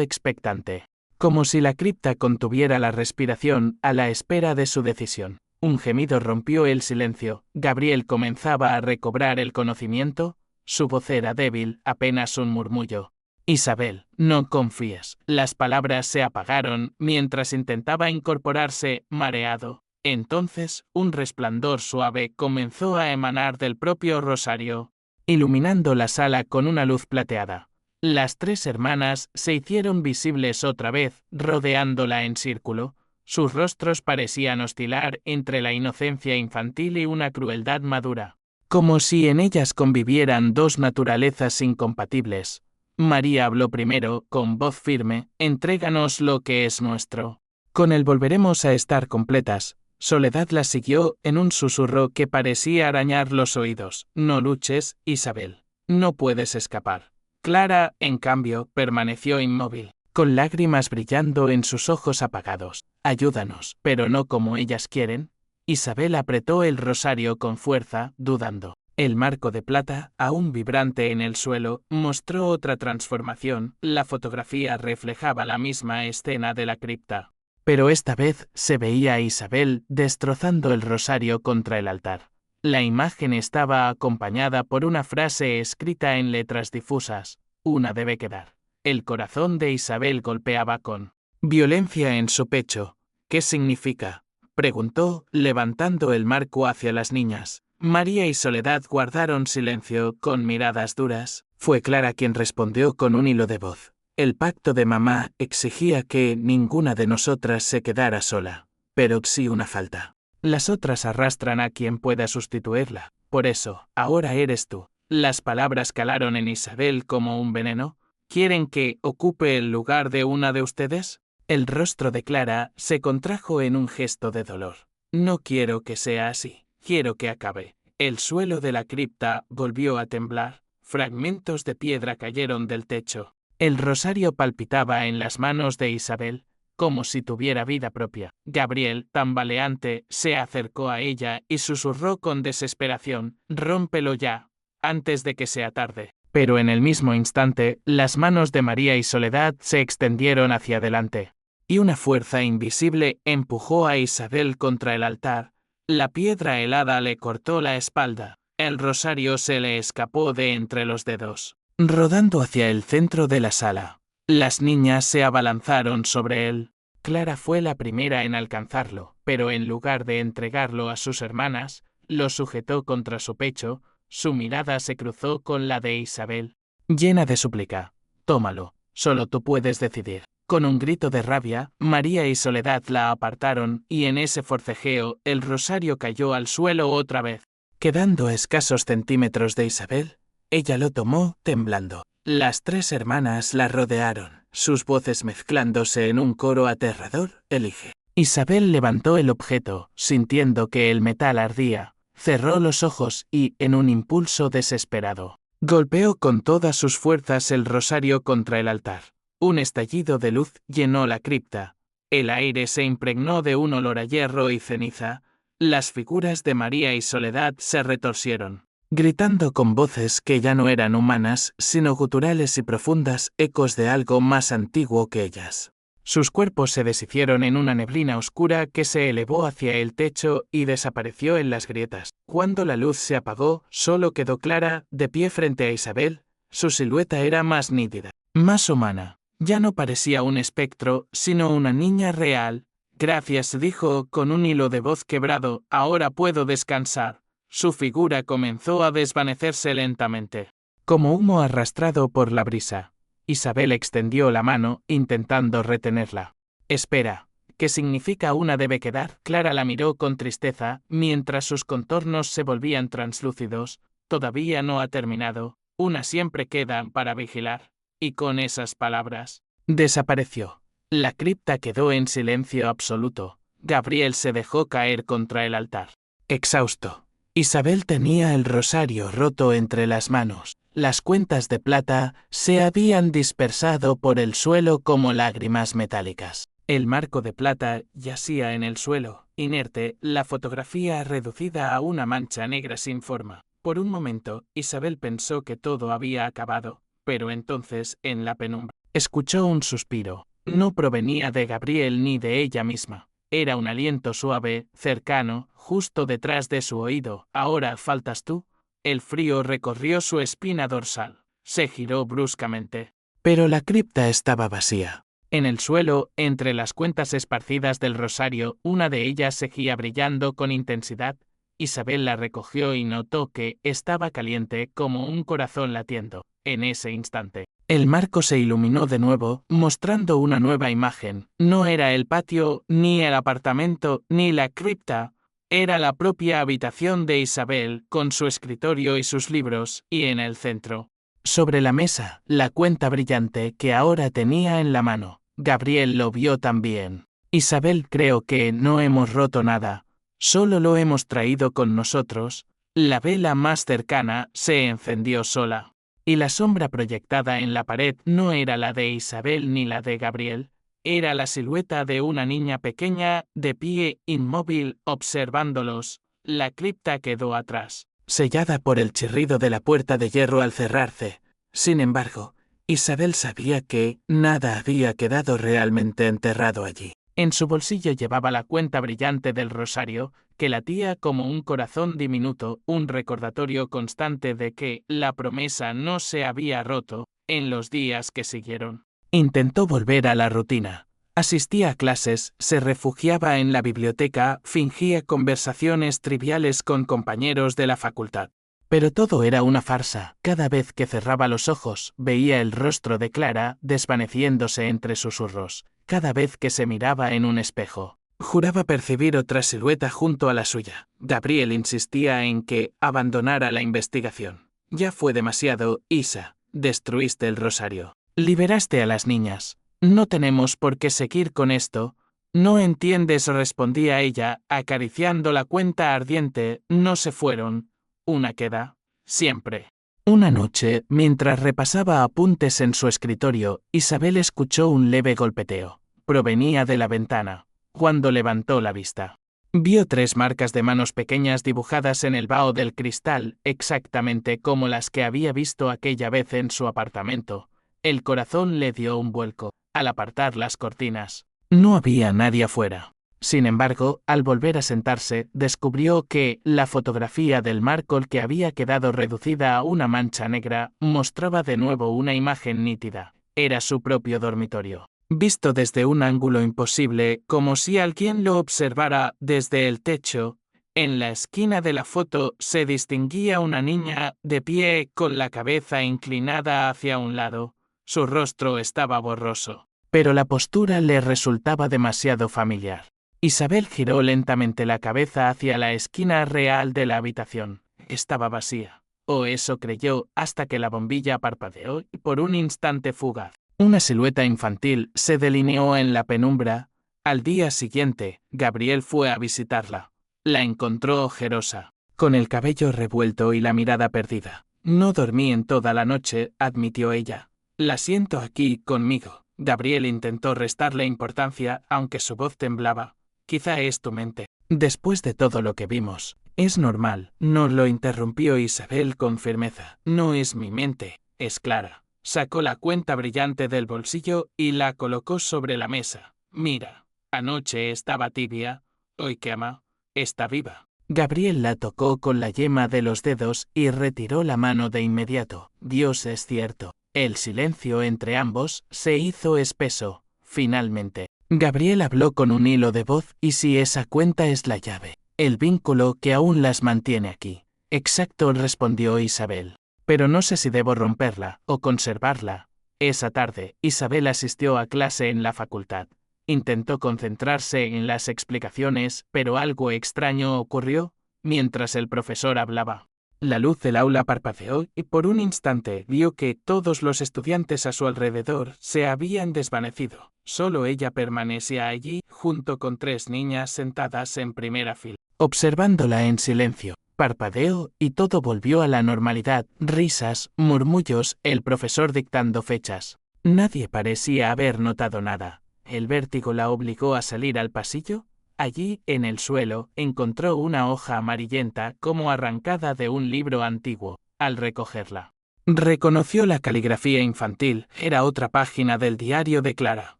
expectante, como si la cripta contuviera la respiración a la espera de su decisión. Un gemido rompió el silencio. Gabriel comenzaba a recobrar el conocimiento. Su voz era débil, apenas un murmullo. Isabel, no confíes. Las palabras se apagaron mientras intentaba incorporarse, mareado. Entonces, un resplandor suave comenzó a emanar del propio rosario, iluminando la sala con una luz plateada. Las tres hermanas se hicieron visibles otra vez, rodeándola en círculo. Sus rostros parecían oscilar entre la inocencia infantil y una crueldad madura, como si en ellas convivieran dos naturalezas incompatibles. María habló primero, con voz firme: «Entréganos lo que es nuestro. Con él volveremos a estar completas». Soledad la siguió en un susurro que parecía arañar los oídos: «No luches, Isabel. No puedes escapar». Clara, en cambio, permaneció inmóvil, con lágrimas brillando en sus ojos apagados. «Ayúdanos, pero no como ellas quieren». Isabel apretó el rosario con fuerza, dudando. El marco de plata, aún vibrante en el suelo, mostró otra transformación. La fotografía reflejaba la misma escena de la cripta, pero esta vez se veía a Isabel destrozando el rosario contra el altar. La imagen estaba acompañada por una frase escrita en letras difusas: «Una debe quedar». El corazón de Isabel golpeaba con violencia en su pecho. «¿Qué significa?», preguntó, levantando el marco hacia las niñas. María y Soledad guardaron silencio, con miradas duras. Fue Clara quien respondió con un hilo de voz: «El pacto de mamá exigía que ninguna de nosotras se quedara sola, pero sí una falta. Las otras arrastran a quien pueda sustituirla. Por eso, ahora eres tú». Las palabras calaron en Isabel como un veneno. «¿Quieren que ocupe el lugar de una de ustedes?». El rostro de Clara se contrajo en un gesto de dolor. «No quiero que sea así. Quiero que acabe». El suelo de la cripta volvió a temblar. Fragmentos de piedra cayeron del techo. El rosario palpitaba en las manos de Isabel, como si tuviera vida propia. Gabriel, tambaleante, se acercó a ella y susurró con desesperación: «Rómpelo ya, antes de que sea tarde». Pero en el mismo instante, las manos de María y Soledad se extendieron hacia adelante, y una fuerza invisible empujó a Isabel contra el altar. La piedra helada le cortó la espalda. El rosario se le escapó de entre los dedos, rodando hacia el centro de la sala. Las niñas se abalanzaron sobre él. Clara fue la primera en alcanzarlo, pero en lugar de entregarlo a sus hermanas, lo sujetó contra su pecho. Su mirada se cruzó con la de Isabel, llena de súplica. «Tómalo, solo tú puedes decidir». Con un grito de rabia, María y Soledad la apartaron, y en ese forcejeo el rosario cayó al suelo otra vez, quedando a escasos centímetros de Isabel. Ella lo tomó, temblando. Las tres hermanas la rodearon, sus voces mezclándose en un coro aterrador: «Elige». Isabel levantó el objeto, sintiendo que el metal ardía. Cerró los ojos y, en un impulso desesperado, golpeó con todas sus fuerzas el rosario contra el altar. Un estallido de luz llenó la cripta. El aire se impregnó de un olor a hierro y ceniza. Las figuras de María y Soledad se retorcieron, gritando con voces que ya no eran humanas, sino guturales y profundas, ecos de algo más antiguo que ellas. Sus cuerpos se deshicieron en una neblina oscura que se elevó hacia el techo y desapareció en las grietas. Cuando la luz se apagó, solo quedó Clara, de pie frente a Isabel. Su silueta era más nítida, más humana. Ya no parecía un espectro, sino una niña real. «Gracias», dijo con un hilo de voz quebrado, «ahora puedo descansar». Su figura comenzó a desvanecerse lentamente, como humo arrastrado por la brisa. Isabel extendió la mano, intentando retenerla. «Espera, ¿qué significa una debe quedar?». Clara la miró con tristeza, mientras sus contornos se volvían translúcidos. «Todavía no ha terminado. Una siempre queda para vigilar». Y con esas palabras, desapareció. La cripta quedó en silencio absoluto. Gabriel se dejó caer contra el altar, exhausto. Isabel tenía el rosario roto entre las manos. Las cuentas de plata se habían dispersado por el suelo como lágrimas metálicas. El marco de plata yacía en el suelo, inerte, la fotografía reducida a una mancha negra sin forma. Por un momento, Isabel pensó que todo había acabado. Pero entonces, en la penumbra, escuchó un suspiro. No provenía de Gabriel ni de ella misma. Era un aliento suave, cercano, justo detrás de su oído. «¿Ahora faltas tú?». El frío recorrió su espina dorsal. Se giró bruscamente. Pero la cripta estaba vacía. En el suelo, entre las cuentas esparcidas del rosario, una de ellas seguía brillando con intensidad. Isabel la recogió y notó que estaba caliente como un corazón latiendo. En ese instante, el marco se iluminó de nuevo, mostrando una nueva imagen. No era el patio, ni el apartamento, ni la cripta. Era la propia habitación de Isabel, con su escritorio y sus libros, y en el centro, sobre la mesa, la cuenta brillante que ahora tenía en la mano. Gabriel lo vio también. Isabel, creo que no hemos roto nada. Solo lo hemos traído con nosotros. La vela más cercana se encendió sola. Y la sombra proyectada en la pared no era la de Isabel ni la de Gabriel. Era la silueta de una niña pequeña, de pie, inmóvil, observándolos. La cripta quedó atrás, sellada por el chirrido de la puerta de hierro al cerrarse. Sin embargo, Isabel sabía que nada había quedado realmente enterrado allí. En su bolsillo llevaba la cuenta brillante del rosario, que latía como un corazón diminuto, un recordatorio constante de que la promesa no se había roto. En los días que siguieron, intentó volver a la rutina. Asistía a clases, se refugiaba en la biblioteca, fingía conversaciones triviales con compañeros de la facultad. Pero todo era una farsa. Cada vez que cerraba los ojos, veía el rostro de Clara desvaneciéndose entre susurros. Cada vez que se miraba en un espejo, juraba percibir otra silueta junto a la suya. Gabriel insistía en que abandonara la investigación. Ya fue demasiado, Isa. Destruiste el rosario. Liberaste a las niñas. No tenemos por qué seguir con esto. No entiendes, respondía ella, acariciando la cuenta ardiente. No se fueron. Una queda, siempre. Una noche, mientras repasaba apuntes en su escritorio, Isabel escuchó un leve golpeteo. Provenía de la ventana. Cuando levantó la vista, vio 3 marcas de manos pequeñas dibujadas en el vaho del cristal, exactamente como las que había visto aquella vez en su apartamento. El corazón le dio un vuelco. Al apartar las cortinas, no había nadie afuera. Sin embargo, al volver a sentarse, descubrió que la fotografía del marco, que había quedado reducida a una mancha negra, mostraba de nuevo una imagen nítida. Era su propio dormitorio, visto desde un ángulo imposible, como si alguien lo observara desde el techo. En la esquina de la foto se distinguía una niña de pie con la cabeza inclinada hacia un lado. Su rostro estaba borroso, pero la postura le resultaba demasiado familiar. Isabel giró lentamente la cabeza hacia la esquina real de la habitación. Estaba vacía. O eso creyó, hasta que la bombilla parpadeó y por un instante fugaz, una silueta infantil se delineó en la penumbra. Al día siguiente, Gabriel fue a visitarla. La encontró ojerosa, con el cabello revuelto y la mirada perdida. No dormí en toda la noche, admitió ella. La siento aquí conmigo. Gabriel intentó restarle importancia, aunque su voz temblaba. Quizá es tu mente. Después de todo lo que vimos, es normal. No, lo interrumpió Isabel con firmeza. No es mi mente, es Clara. Sacó la cuenta brillante del bolsillo y la colocó sobre la mesa. Mira, anoche estaba tibia, hoy quema, está viva. Gabriel la tocó con la yema de los dedos y retiró la mano de inmediato. Dios, es cierto. El silencio entre ambos se hizo espeso. Finalmente, Gabriel habló con un hilo de voz. ¿Y si esa cuenta es la llave? El vínculo que aún las mantiene aquí. Exacto, respondió Isabel. Pero no sé si debo romperla o conservarla. Esa tarde, Isabel asistió a clase en la facultad. Intentó concentrarse en las explicaciones, pero algo extraño ocurrió mientras el profesor hablaba. La luz del aula parpadeó y por un instante vio que todos los estudiantes a su alrededor se habían desvanecido. Solo ella permanecía allí, junto con 3 niñas sentadas en primera fila, observándola en silencio. Parpadeó y todo volvió a la normalidad. Risas, murmullos, el profesor dictando fechas. Nadie parecía haber notado nada. El vértigo la obligó a salir al pasillo. Allí, en el suelo, encontró una hoja amarillenta como arrancada de un libro antiguo. Al recogerla, reconoció la caligrafía infantil. Era otra página del diario de Clara.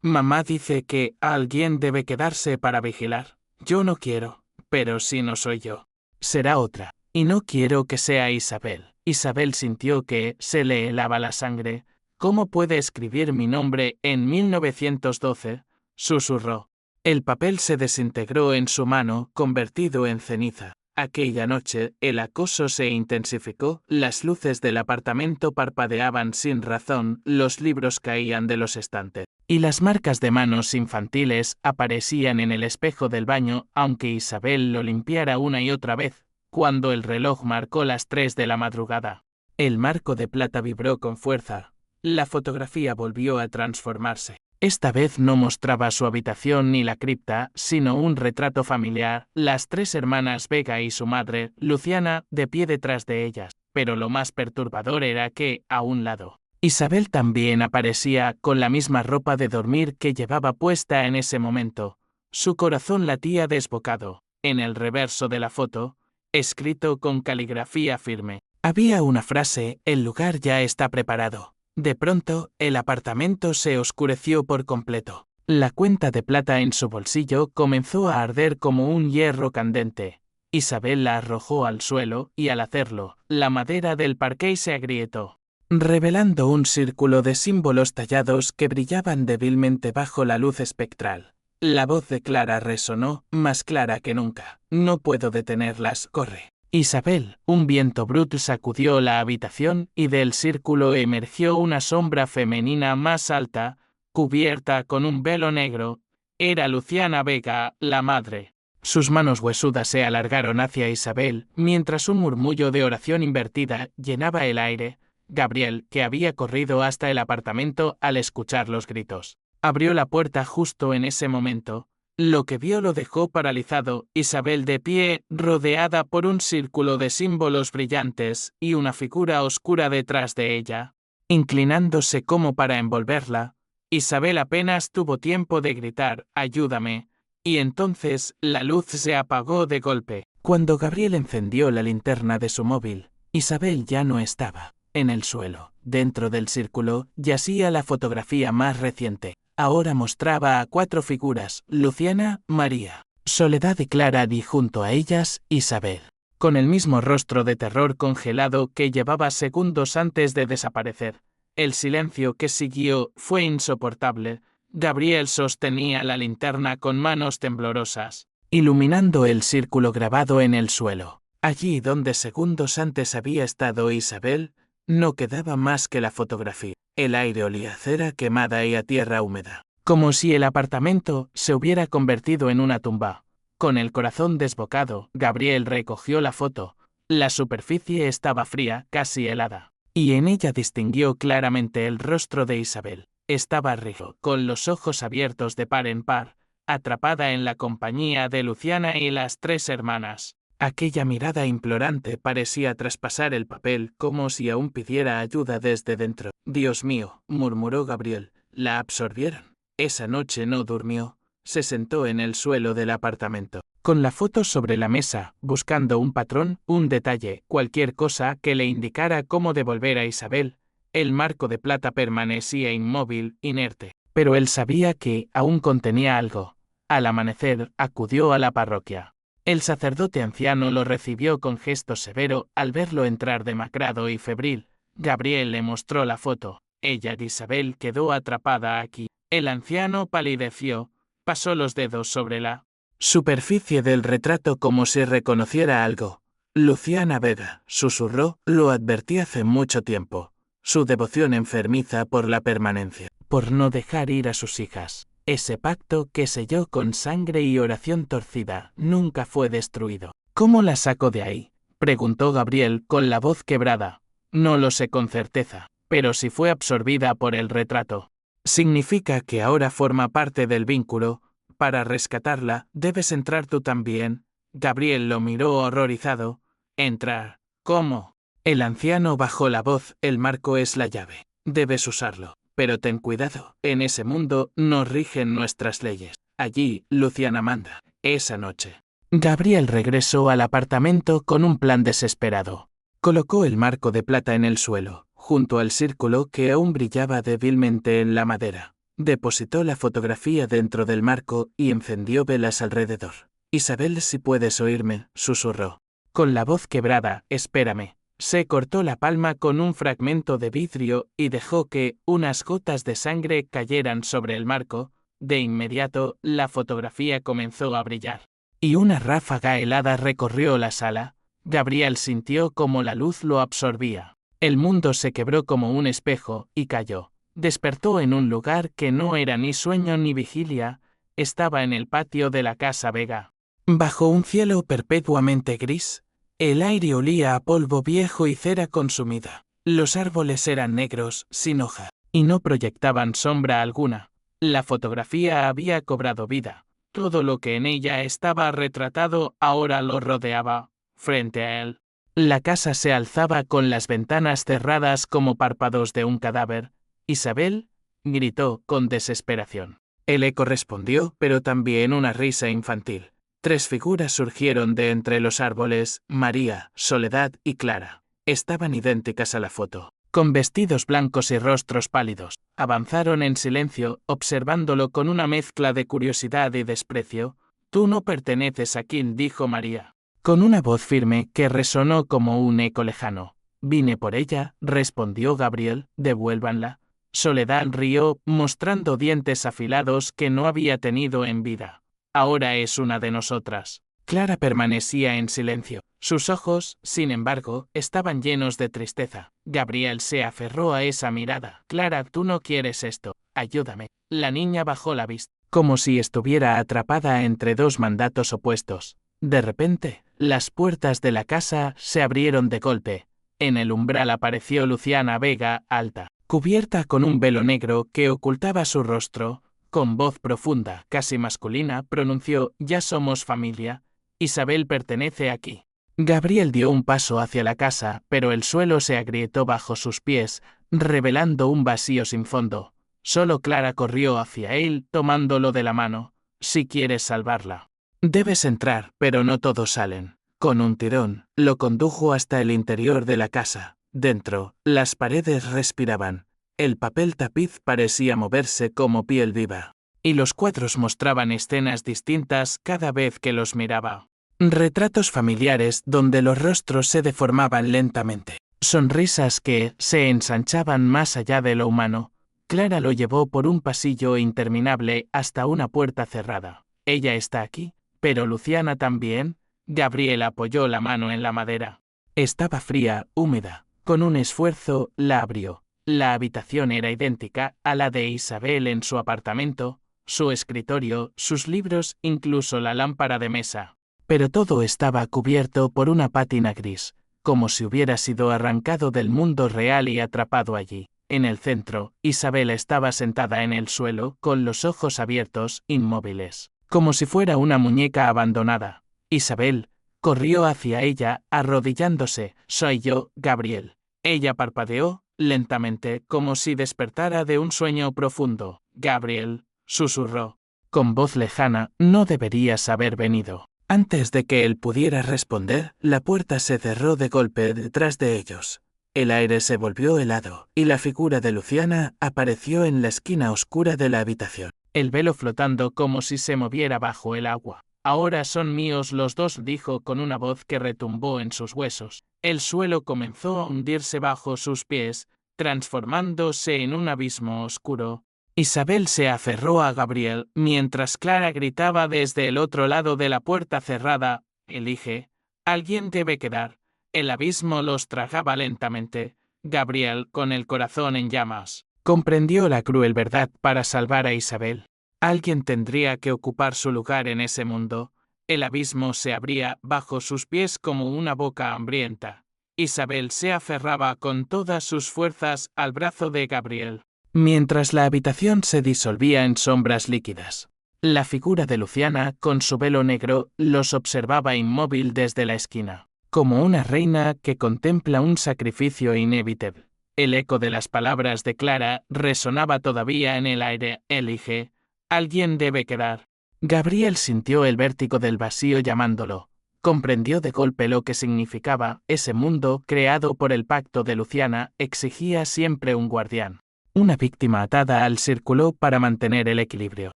Mamá dice que alguien debe quedarse para vigilar. Yo no quiero, pero si no soy yo, será otra. Y no quiero que sea Isabel. Isabel sintió que se le helaba la sangre. ¿Cómo puede escribir mi nombre en 1912? Susurró. El papel se desintegró en su mano, convertido en ceniza. Aquella noche, el acoso se intensificó, las luces del apartamento parpadeaban sin razón, los libros caían de los estantes, y las marcas de manos infantiles aparecían en el espejo del baño, aunque Isabel lo limpiara una y otra vez, cuando el reloj marcó las 3 de la madrugada. El marco de plata vibró con fuerza. La fotografía volvió a transformarse. Esta vez no mostraba su habitación ni la cripta, sino un retrato familiar, las 3 hermanas Vega y su madre, Luciana, de pie detrás de ellas. Pero lo más perturbador era que, a un lado, Isabel también aparecía con la misma ropa de dormir que llevaba puesta en ese momento. Su corazón latía desbocado. En el reverso de la foto, escrito con caligrafía firme, había una frase: el lugar ya está preparado. De pronto, el apartamento se oscureció por completo. La cuenta de plata en su bolsillo comenzó a arder como un hierro candente. Isabel la arrojó al suelo, y al hacerlo, la madera del parquet se agrietó, revelando un círculo de símbolos tallados que brillaban débilmente bajo la luz espectral. La voz de Clara resonó, más clara que nunca. No puedo detenerlas, corre. Isabel, un viento bruto sacudió la habitación y del círculo emergió una sombra femenina más alta, cubierta con un velo negro. Era Luciana Vega, la madre. Sus manos huesudas se alargaron hacia Isabel, mientras un murmullo de oración invertida llenaba el aire. Gabriel, que había corrido hasta el apartamento al escuchar los gritos, abrió la puerta justo en ese momento. Lo que vio lo dejó paralizado. Isabel de pie, rodeada por un círculo de símbolos brillantes, y una figura oscura detrás de ella, inclinándose como para envolverla. Isabel apenas tuvo tiempo de gritar: «¡Ayúdame!», y entonces la luz se apagó de golpe. Cuando Gabriel encendió la linterna de su móvil, Isabel ya no estaba. En el suelo, dentro del círculo, yacía la fotografía más reciente. Ahora mostraba a 4 figuras: Luciana, María, Soledad y Clara, y junto a ellas, Isabel, con el mismo rostro de terror congelado que llevaba segundos antes de desaparecer. El silencio que siguió fue insoportable. Gabriel sostenía la linterna con manos temblorosas, iluminando el círculo grabado en el suelo. Allí donde segundos antes había estado Isabel, no quedaba más que la fotografía. El aire olía a cera quemada y a tierra húmeda, como si el apartamento se hubiera convertido en una tumba. Con el corazón desbocado, Gabriel recogió la foto. La superficie estaba fría, casi helada, y en ella distinguió claramente el rostro de Isabel. Estaba rígido, con los ojos abiertos de par en par, atrapada en la compañía de Luciana y las 3 hermanas. Aquella mirada implorante parecía traspasar el papel como si aún pidiera ayuda desde dentro. «Dios mío», murmuró Gabriel, «la absorbieron». Esa noche no durmió. Se sentó en el suelo del apartamento, con la foto sobre la mesa, buscando un patrón, un detalle, cualquier cosa que le indicara cómo devolver a Isabel. El marco de plata permanecía inmóvil, inerte, pero él sabía que aún contenía algo. Al amanecer, acudió a la parroquia. El sacerdote anciano lo recibió con gesto severo al verlo entrar demacrado y febril. Gabriel le mostró la foto. Ella, Isabel, quedó atrapada aquí. El anciano palideció, pasó los dedos sobre la superficie del retrato como si reconociera algo. «Luciana Vega», susurró, «lo advertí hace mucho tiempo». Su devoción enfermiza por la permanencia, por no dejar ir a sus hijas. Ese pacto que selló con sangre y oración torcida nunca fue destruido. «¿Cómo la sacó de ahí?», preguntó Gabriel con la voz quebrada. «No lo sé con certeza, pero si fue absorbida por el retrato, significa que ahora forma parte del vínculo. Para rescatarla, debes entrar tú también». Gabriel lo miró horrorizado. «¿Entrar? ¿Cómo?». El anciano bajó la voz: «El marco es la llave. Debes usarlo. Pero ten cuidado, en ese mundo no rigen nuestras leyes. Allí, Luciana manda». Esa noche, Gabriel regresó al apartamento con un plan desesperado. Colocó el marco de plata en el suelo, junto al círculo que aún brillaba débilmente en la madera. Depositó la fotografía dentro del marco y encendió velas alrededor. «Isabel, si puedes oírme», susurró, con la voz quebrada, «espérame». Se cortó la palma con un fragmento de vidrio y dejó que unas gotas de sangre cayeran sobre el marco. De inmediato, la fotografía comenzó a brillar. Y una ráfaga helada recorrió la sala. Gabriel sintió como la luz lo absorbía. El mundo se quebró como un espejo y cayó. Despertó en un lugar que no era ni sueño ni vigilia. Estaba en el patio de la Casa Vega. Bajo un cielo perpetuamente gris, el aire olía a polvo viejo y cera consumida. Los árboles eran negros, sin hoja, y no proyectaban sombra alguna. La fotografía había cobrado vida. Todo lo que en ella estaba retratado ahora lo rodeaba, frente a él. La casa se alzaba con las ventanas cerradas como párpados de un cadáver. «Isabel», gritó con desesperación. El eco respondió, pero también una risa infantil. 3 figuras surgieron de entre los árboles: María, Soledad y Clara. Estaban idénticas a la foto, con vestidos blancos y rostros pálidos. Avanzaron en silencio, observándolo con una mezcla de curiosidad y desprecio. «Tú no perteneces aquí», dijo María, con una voz firme que resonó como un eco lejano. «Vine por ella», respondió Gabriel. «Devuélvanla». Soledad rió, mostrando dientes afilados que no había tenido en vida. «Ahora es una de nosotras». Clara permanecía en silencio. Sus ojos, sin embargo, estaban llenos de tristeza. Gabriel se aferró a esa mirada. «Clara, tú no quieres esto. Ayúdame». La niña bajó la vista, como si estuviera atrapada entre 2 mandatos opuestos. De repente, las puertas de la casa se abrieron de golpe. En el umbral apareció Luciana Vega, alta, cubierta con un velo negro que ocultaba su rostro. Con voz profunda, casi masculina, pronunció: «Ya somos familia. Isabel pertenece aquí». Gabriel dio un paso hacia la casa, pero el suelo se agrietó bajo sus pies, revelando un vacío sin fondo. Solo Clara corrió hacia él, tomándolo de la mano. «Si quieres salvarla, debes entrar», pero no todos salen. Con un tirón, lo condujo hasta el interior de la casa. Dentro, las paredes respiraban. El papel tapiz parecía moverse como piel viva. Y los cuadros mostraban escenas distintas cada vez que los miraba. Retratos familiares donde los rostros se deformaban lentamente. Sonrisas que se ensanchaban más allá de lo humano. Clara lo llevó por un pasillo interminable hasta una puerta cerrada. «Ella está aquí, pero Luciana también». Gabriel apoyó la mano en la madera. Estaba fría, húmeda. Con un esfuerzo, la abrió. La habitación era idéntica a la de Isabel en su apartamento, su escritorio, sus libros, incluso la lámpara de mesa. Pero todo estaba cubierto por una pátina gris, como si hubiera sido arrancado del mundo real y atrapado allí. En el centro, Isabel estaba sentada en el suelo, con los ojos abiertos, inmóviles, como si fuera una muñeca abandonada. Isabel corrió hacia ella, arrodillándose. «Soy yo, Gabriel». Ella parpadeó lentamente, como si despertara de un sueño profundo. «Gabriel», susurró, con voz lejana, «no deberías haber venido». Antes de que él pudiera responder, la puerta se cerró de golpe detrás de ellos. El aire se volvió helado, y la figura de Luciana apareció en la esquina oscura de la habitación, el velo flotando como si se moviera bajo el agua. «Ahora son míos los dos», dijo con una voz que retumbó en sus huesos. El suelo comenzó a hundirse bajo sus pies, transformándose en un abismo oscuro. Isabel se aferró a Gabriel, mientras Clara gritaba desde el otro lado de la puerta cerrada: «Elige. Alguien debe quedar». El abismo los tragaba lentamente. Gabriel, con el corazón en llamas, comprendió la cruel verdad. Para salvar a Isabel, alguien tendría que ocupar su lugar en ese mundo. El abismo se abría bajo sus pies como una boca hambrienta. Isabel se aferraba con todas sus fuerzas al brazo de Gabriel, mientras la habitación se disolvía en sombras líquidas. La figura de Luciana, con su velo negro, los observaba inmóvil desde la esquina, como una reina que contempla un sacrificio inevitable. El eco de las palabras de Clara resonaba todavía en el aire: «Elige. Alguien debe quedar». Gabriel sintió el vértigo del vacío llamándolo. Comprendió de golpe lo que significaba. Ese mundo, creado por el pacto de Luciana, exigía siempre un guardián, una víctima atada al círculo para mantener el equilibrio.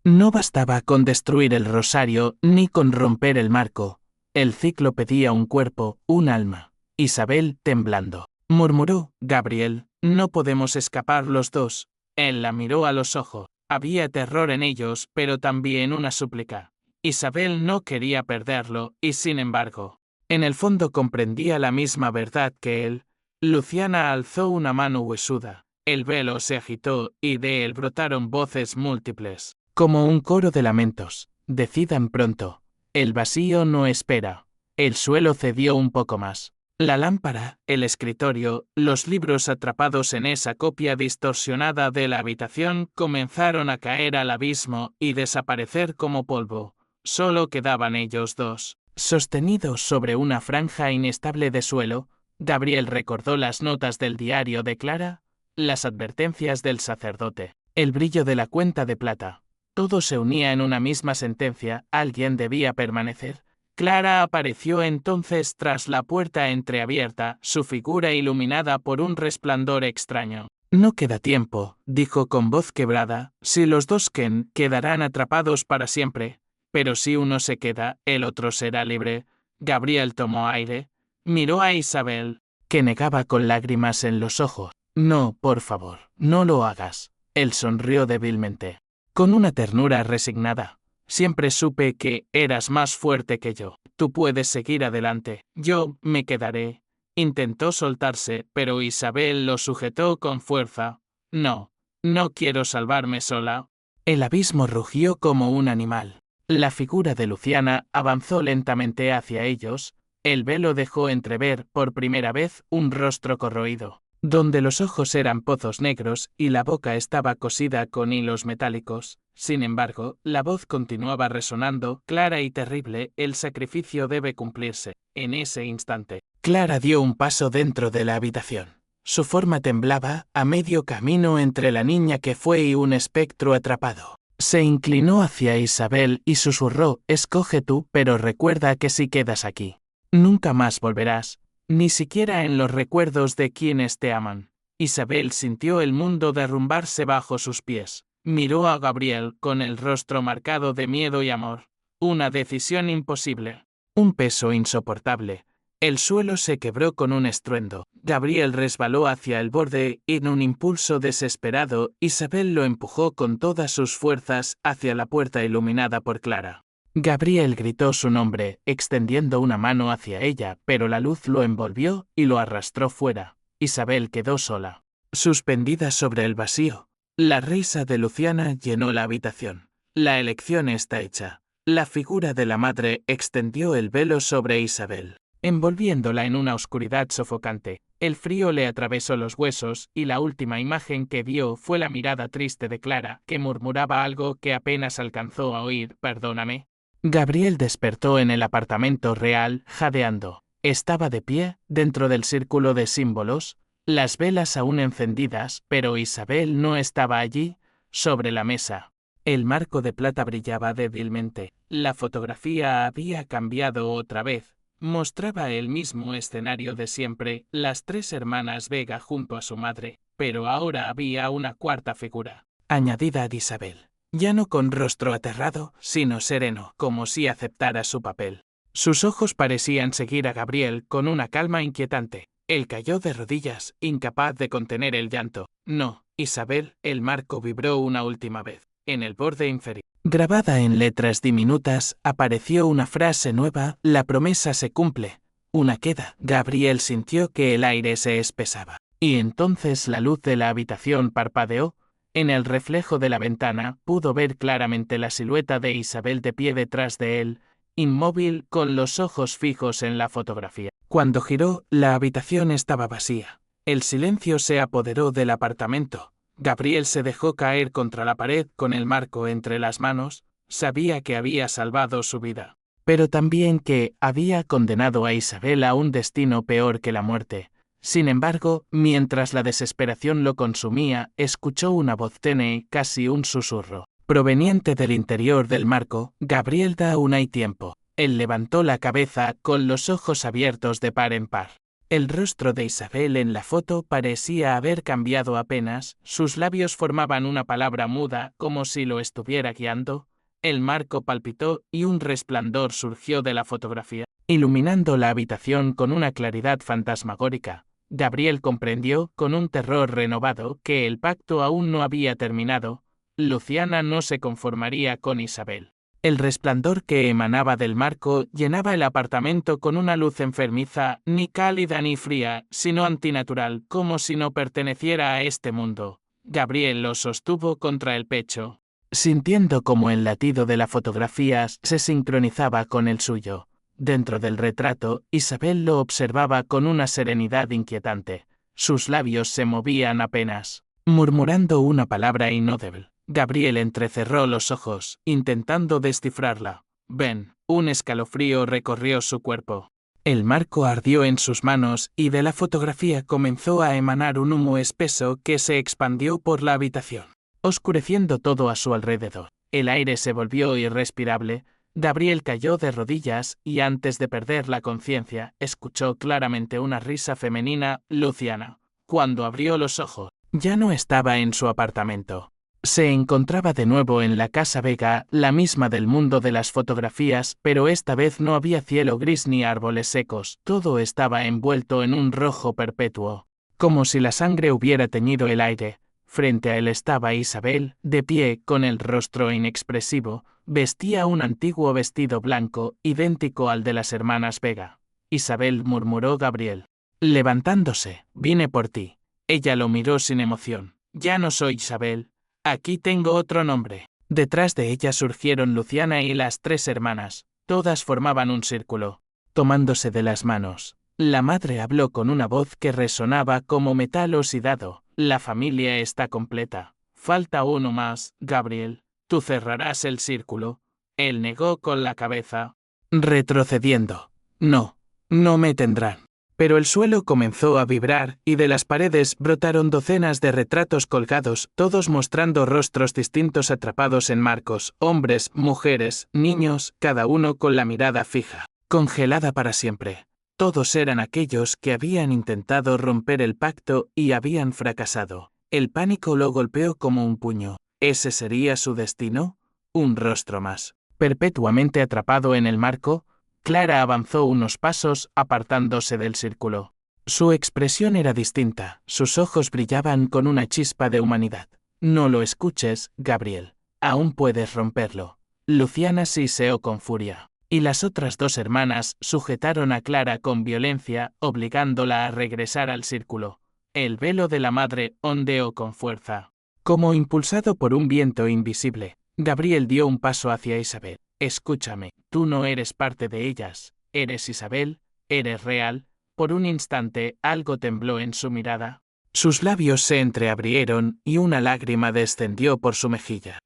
No bastaba con destruir el rosario, ni con romper el marco. El ciclo pedía un cuerpo, un alma. Isabel, temblando, murmuró: «Gabriel, no podemos escapar los dos». Él la miró a los ojos. Había terror en ellos, pero también una súplica. Isabel no quería perderlo, y sin embargo, en el fondo comprendía la misma verdad que él. Luciana alzó una mano huesuda. El velo se agitó, y de él brotaron voces múltiples, como un coro de lamentos. «Decidan pronto. El vacío no espera». El suelo cedió un poco más. La lámpara, el escritorio, los libros atrapados en esa copia distorsionada de la habitación comenzaron a caer al abismo y desaparecer como polvo. Solo quedaban ellos dos, sostenidos sobre una franja inestable de suelo. Gabriel recordó las notas del diario de Clara, las advertencias del sacerdote, el brillo de la cuenta de plata. Todo se unía en una misma sentencia: alguien debía permanecer. Clara apareció entonces tras la puerta entreabierta, su figura iluminada por un resplandor extraño. «No queda tiempo», dijo con voz quebrada. «Si los dos quedarán atrapados para siempre. Pero si uno se queda, el otro será libre». Gabriel tomó aire. Miró a Isabel, que negaba con lágrimas en los ojos. «No, por favor, no lo hagas». Él sonrió débilmente, con una ternura resignada. «Siempre supe que eras más fuerte que yo. Tú puedes seguir adelante. Yo me quedaré». Intentó soltarse, pero Isabel lo sujetó con fuerza. «No, no quiero salvarme sola». El abismo rugió como un animal. La figura de Luciana avanzó lentamente hacia ellos. El velo dejó entrever por primera vez un rostro corroído, donde los ojos eran pozos negros y la boca estaba cosida con hilos metálicos. Sin embargo, la voz continuaba resonando, clara y terrible: «El sacrificio debe cumplirse». En ese instante, Clara dio un paso dentro de la habitación. Su forma temblaba, a medio camino entre la niña que fue y un espectro atrapado. Se inclinó hacia Isabel y susurró: «Escoge tú, pero recuerda que si quedas aquí, nunca más volverás, ni siquiera en los recuerdos de quienes te aman». Isabel sintió el mundo derrumbarse bajo sus pies. Miró a Gabriel con el rostro marcado de miedo y amor. Una decisión imposible. Un peso insoportable. El suelo se quebró con un estruendo. Gabriel resbaló hacia el borde y en un impulso desesperado, Isabel lo empujó con todas sus fuerzas hacia la puerta iluminada por Clara. Gabriel gritó su nombre, extendiendo una mano hacia ella, pero la luz lo envolvió y lo arrastró fuera. Isabel quedó sola, suspendida sobre el vacío. La risa de Luciana llenó la habitación. «La elección está hecha». La figura de la madre extendió el velo sobre Isabel, envolviéndola en una oscuridad sofocante. El frío le atravesó los huesos y la última imagen que vio fue la mirada triste de Clara, que murmuraba algo que apenas alcanzó a oír: «Perdóname». Gabriel despertó en el apartamento real, jadeando. Estaba de pie, dentro del círculo de símbolos, las velas aún encendidas, pero Isabel no estaba allí. Sobre la mesa, el marco de plata brillaba débilmente. La fotografía había cambiado otra vez. Mostraba el mismo escenario de siempre, las tres hermanas Vega junto a su madre, pero ahora había una cuarta figura, añadida a Isabel. Ya no con rostro aterrado, sino sereno, como si aceptara su papel. Sus ojos parecían seguir a Gabriel con una calma inquietante. Él cayó de rodillas, incapaz de contener el llanto. «No, Isabel». El marco vibró una última vez. En el borde inferior, grabada en letras diminutas, apareció una frase nueva: «La promesa se cumple. Una queda». Gabriel sintió que el aire se espesaba. Y entonces la luz de la habitación parpadeó. En el reflejo de la ventana pudo ver claramente la silueta de Isabel de pie detrás de él, inmóvil, con los ojos fijos en la fotografía. Cuando giró, la habitación estaba vacía. El silencio se apoderó del apartamento. Gabriel se dejó caer contra la pared con el marco entre las manos. Sabía que había salvado su vida, pero también que había condenado a Isabel a un destino peor que la muerte. Sin embargo, mientras la desesperación lo consumía, escuchó una voz tenue, casi un susurro, proveniente del interior del marco: «Gabriel, da aún hay tiempo». Él levantó la cabeza, con los ojos abiertos de par en par. El rostro de Isabel en la foto parecía haber cambiado apenas. Sus labios formaban una palabra muda, como si lo estuviera guiando. El marco palpitó y un resplandor surgió de la fotografía. iluminando la habitación con una claridad fantasmagórica. Gabriel comprendió, con un terror renovado, que el pacto aún no había terminado. Luciana no se conformaría con Isabel. El resplandor que emanaba del marco llenaba el apartamento con una luz enfermiza, ni cálida ni fría, sino antinatural, como si no perteneciera a este mundo. Gabriel lo sostuvo contra el pecho, sintiendo como el latido de la fotografía se sincronizaba con el suyo. Dentro del retrato, Isabel lo observaba con una serenidad inquietante. Sus labios se movían apenas, murmurando una palabra inaudible. Gabriel entrecerró los ojos, intentando descifrarla. Ven, un escalofrío recorrió su cuerpo. El marco ardió en sus manos y de la fotografía comenzó a emanar un humo espeso que se expandió por la habitación, oscureciendo todo a su alrededor. El aire se volvió irrespirable. Gabriel cayó de rodillas y antes de perder la conciencia, escuchó claramente una risa femenina. Luciana. Cuando abrió los ojos, ya no estaba en su apartamento. Se encontraba de nuevo en la Casa Vega, la misma del mundo de las fotografías, pero esta vez no había cielo gris ni árboles secos, todo estaba envuelto en un rojo perpetuo, como si la sangre hubiera teñido el aire. Frente a él estaba Isabel, de pie, con el rostro inexpresivo, vestía un antiguo vestido blanco, idéntico al de las hermanas Vega. Isabel, murmuró Gabriel, levantándose, vine por ti. Ella lo miró sin emoción. Ya no soy Isabel. Aquí tengo otro nombre. Detrás de ella surgieron Luciana y las tres hermanas. Todas formaban un círculo, tomándose de las manos. La madre habló con una voz que resonaba como metal oxidado. La familia está completa. Falta uno más, Gabriel. Tú cerrarás el círculo. Él negó con la cabeza, retrocediendo. No, no me tendrán. Pero el suelo comenzó a vibrar y de las paredes brotaron docenas de retratos colgados, todos mostrando rostros distintos atrapados en marcos, hombres, mujeres, niños, cada uno con la mirada fija, congelada para siempre. Todos eran aquellos que habían intentado romper el pacto y habían fracasado. El pánico lo golpeó como un puño. ¿Ese sería su destino? Un rostro más. Perpetuamente atrapado en el marco, Clara avanzó unos pasos, apartándose del círculo. Su expresión era distinta, sus ojos brillaban con una chispa de humanidad. No lo escuches, Gabriel. Aún puedes romperlo. Luciana siseó con furia, y las otras dos hermanas sujetaron a Clara con violencia, obligándola a regresar al círculo. El velo de la madre ondeó con fuerza. Como impulsado por un viento invisible, Gabriel dio un paso hacia Isabel. Escúchame, tú no eres parte de ellas, eres Isabel, eres real. Por un instante algo tembló en su mirada. Sus labios se entreabrieron y una lágrima descendió por su mejilla.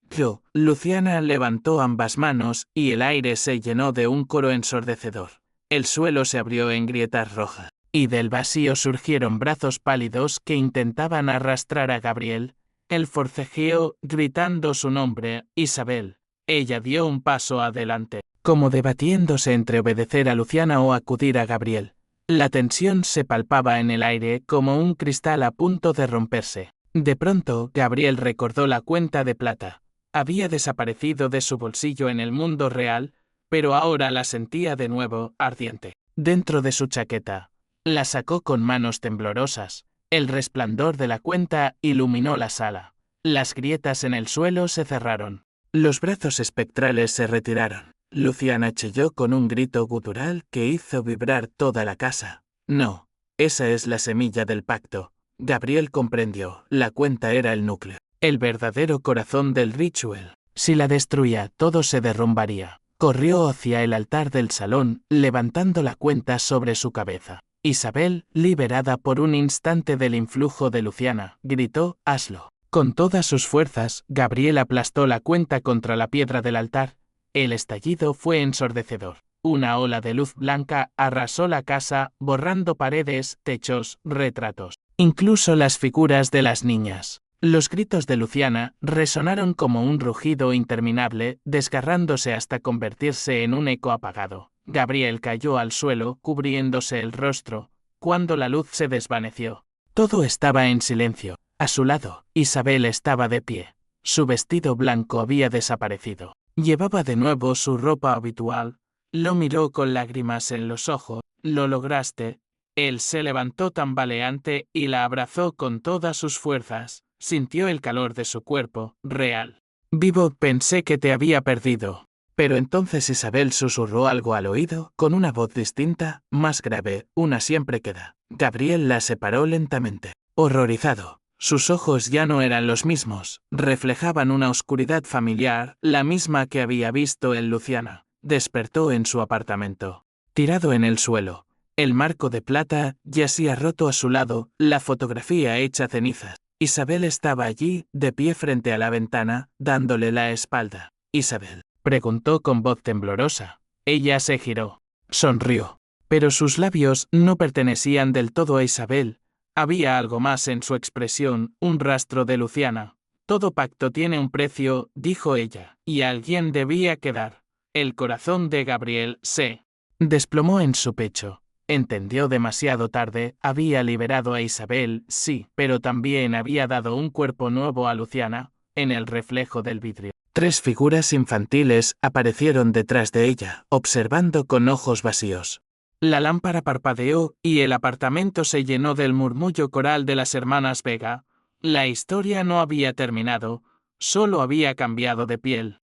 Luciana levantó ambas manos y el aire se llenó de un coro ensordecedor. El suelo se abrió en grietas rojas, y del vacío surgieron brazos pálidos que intentaban arrastrar a Gabriel. Él forcejeó, gritando su nombre, Isabel. Ella dio un paso adelante, como debatiéndose entre obedecer a Luciana o acudir a Gabriel. La tensión se palpaba en el aire como un cristal a punto de romperse. De pronto, Gabriel recordó la cuenta de plata. Había desaparecido de su bolsillo en el mundo real, pero ahora la sentía de nuevo, ardiente, dentro de su chaqueta. La sacó con manos temblorosas. El resplandor de la cuenta iluminó la sala. Las grietas en el suelo se cerraron. Los brazos espectrales se retiraron. Luciana chilló con un grito gutural que hizo vibrar toda la casa. No, esa es la semilla del pacto. Gabriel comprendió, la cuenta era el núcleo, el verdadero corazón del ritual. Si la destruía, todo se derrumbaría. Corrió hacia el altar del salón, levantando la cuenta sobre su cabeza. Isabel, liberada por un instante del influjo de Luciana, gritó, hazlo. Con todas sus fuerzas, Gabriel aplastó la cuenta contra la piedra del altar. El estallido fue ensordecedor. Una ola de luz blanca arrasó la casa, borrando paredes, techos, retratos, incluso las figuras de las niñas. Los gritos de Luciana resonaron como un rugido interminable, desgarrándose hasta convertirse en un eco apagado. Gabriel cayó al suelo, cubriéndose el rostro, cuando la luz se desvaneció. Todo estaba en silencio. A su lado, Isabel estaba de pie. Su vestido blanco había desaparecido. Llevaba de nuevo su ropa habitual, Lo miró con lágrimas en los ojos. Lo lograste. Él se levantó tambaleante y la abrazó con todas sus fuerzas. Sintió el calor de su cuerpo, real. Vivo, pensé que te había perdido. Pero entonces Isabel susurró algo al oído, con una voz distinta, más grave, una siempre queda. Gabriel la separó lentamente. Horrorizado. Sus ojos ya no eran los mismos, reflejaban una oscuridad familiar, la misma que había visto en Luciana. Despertó en su apartamento. Tirado en el suelo. El marco de plata yacía roto a su lado, la fotografía hecha cenizas. Isabel estaba allí, de pie frente a la ventana, dándole la espalda. Isabel, preguntó con voz temblorosa. Ella se giró. Sonrió. Pero sus labios no pertenecían del todo a Isabel. Había algo más en su expresión, un rastro de Luciana. Todo pacto tiene un precio, dijo ella, y alguien debía quedar. El corazón de Gabriel se desplomó en su pecho. Entendió demasiado tarde, había liberado a Isabel, sí, pero también había dado un cuerpo nuevo a Luciana, en el reflejo del vidrio. 3 figuras infantiles aparecieron detrás de ella, observando con ojos vacíos. La lámpara parpadeó y el apartamento se llenó del murmullo coral de las hermanas Vega. La historia no había terminado, solo había cambiado de piel.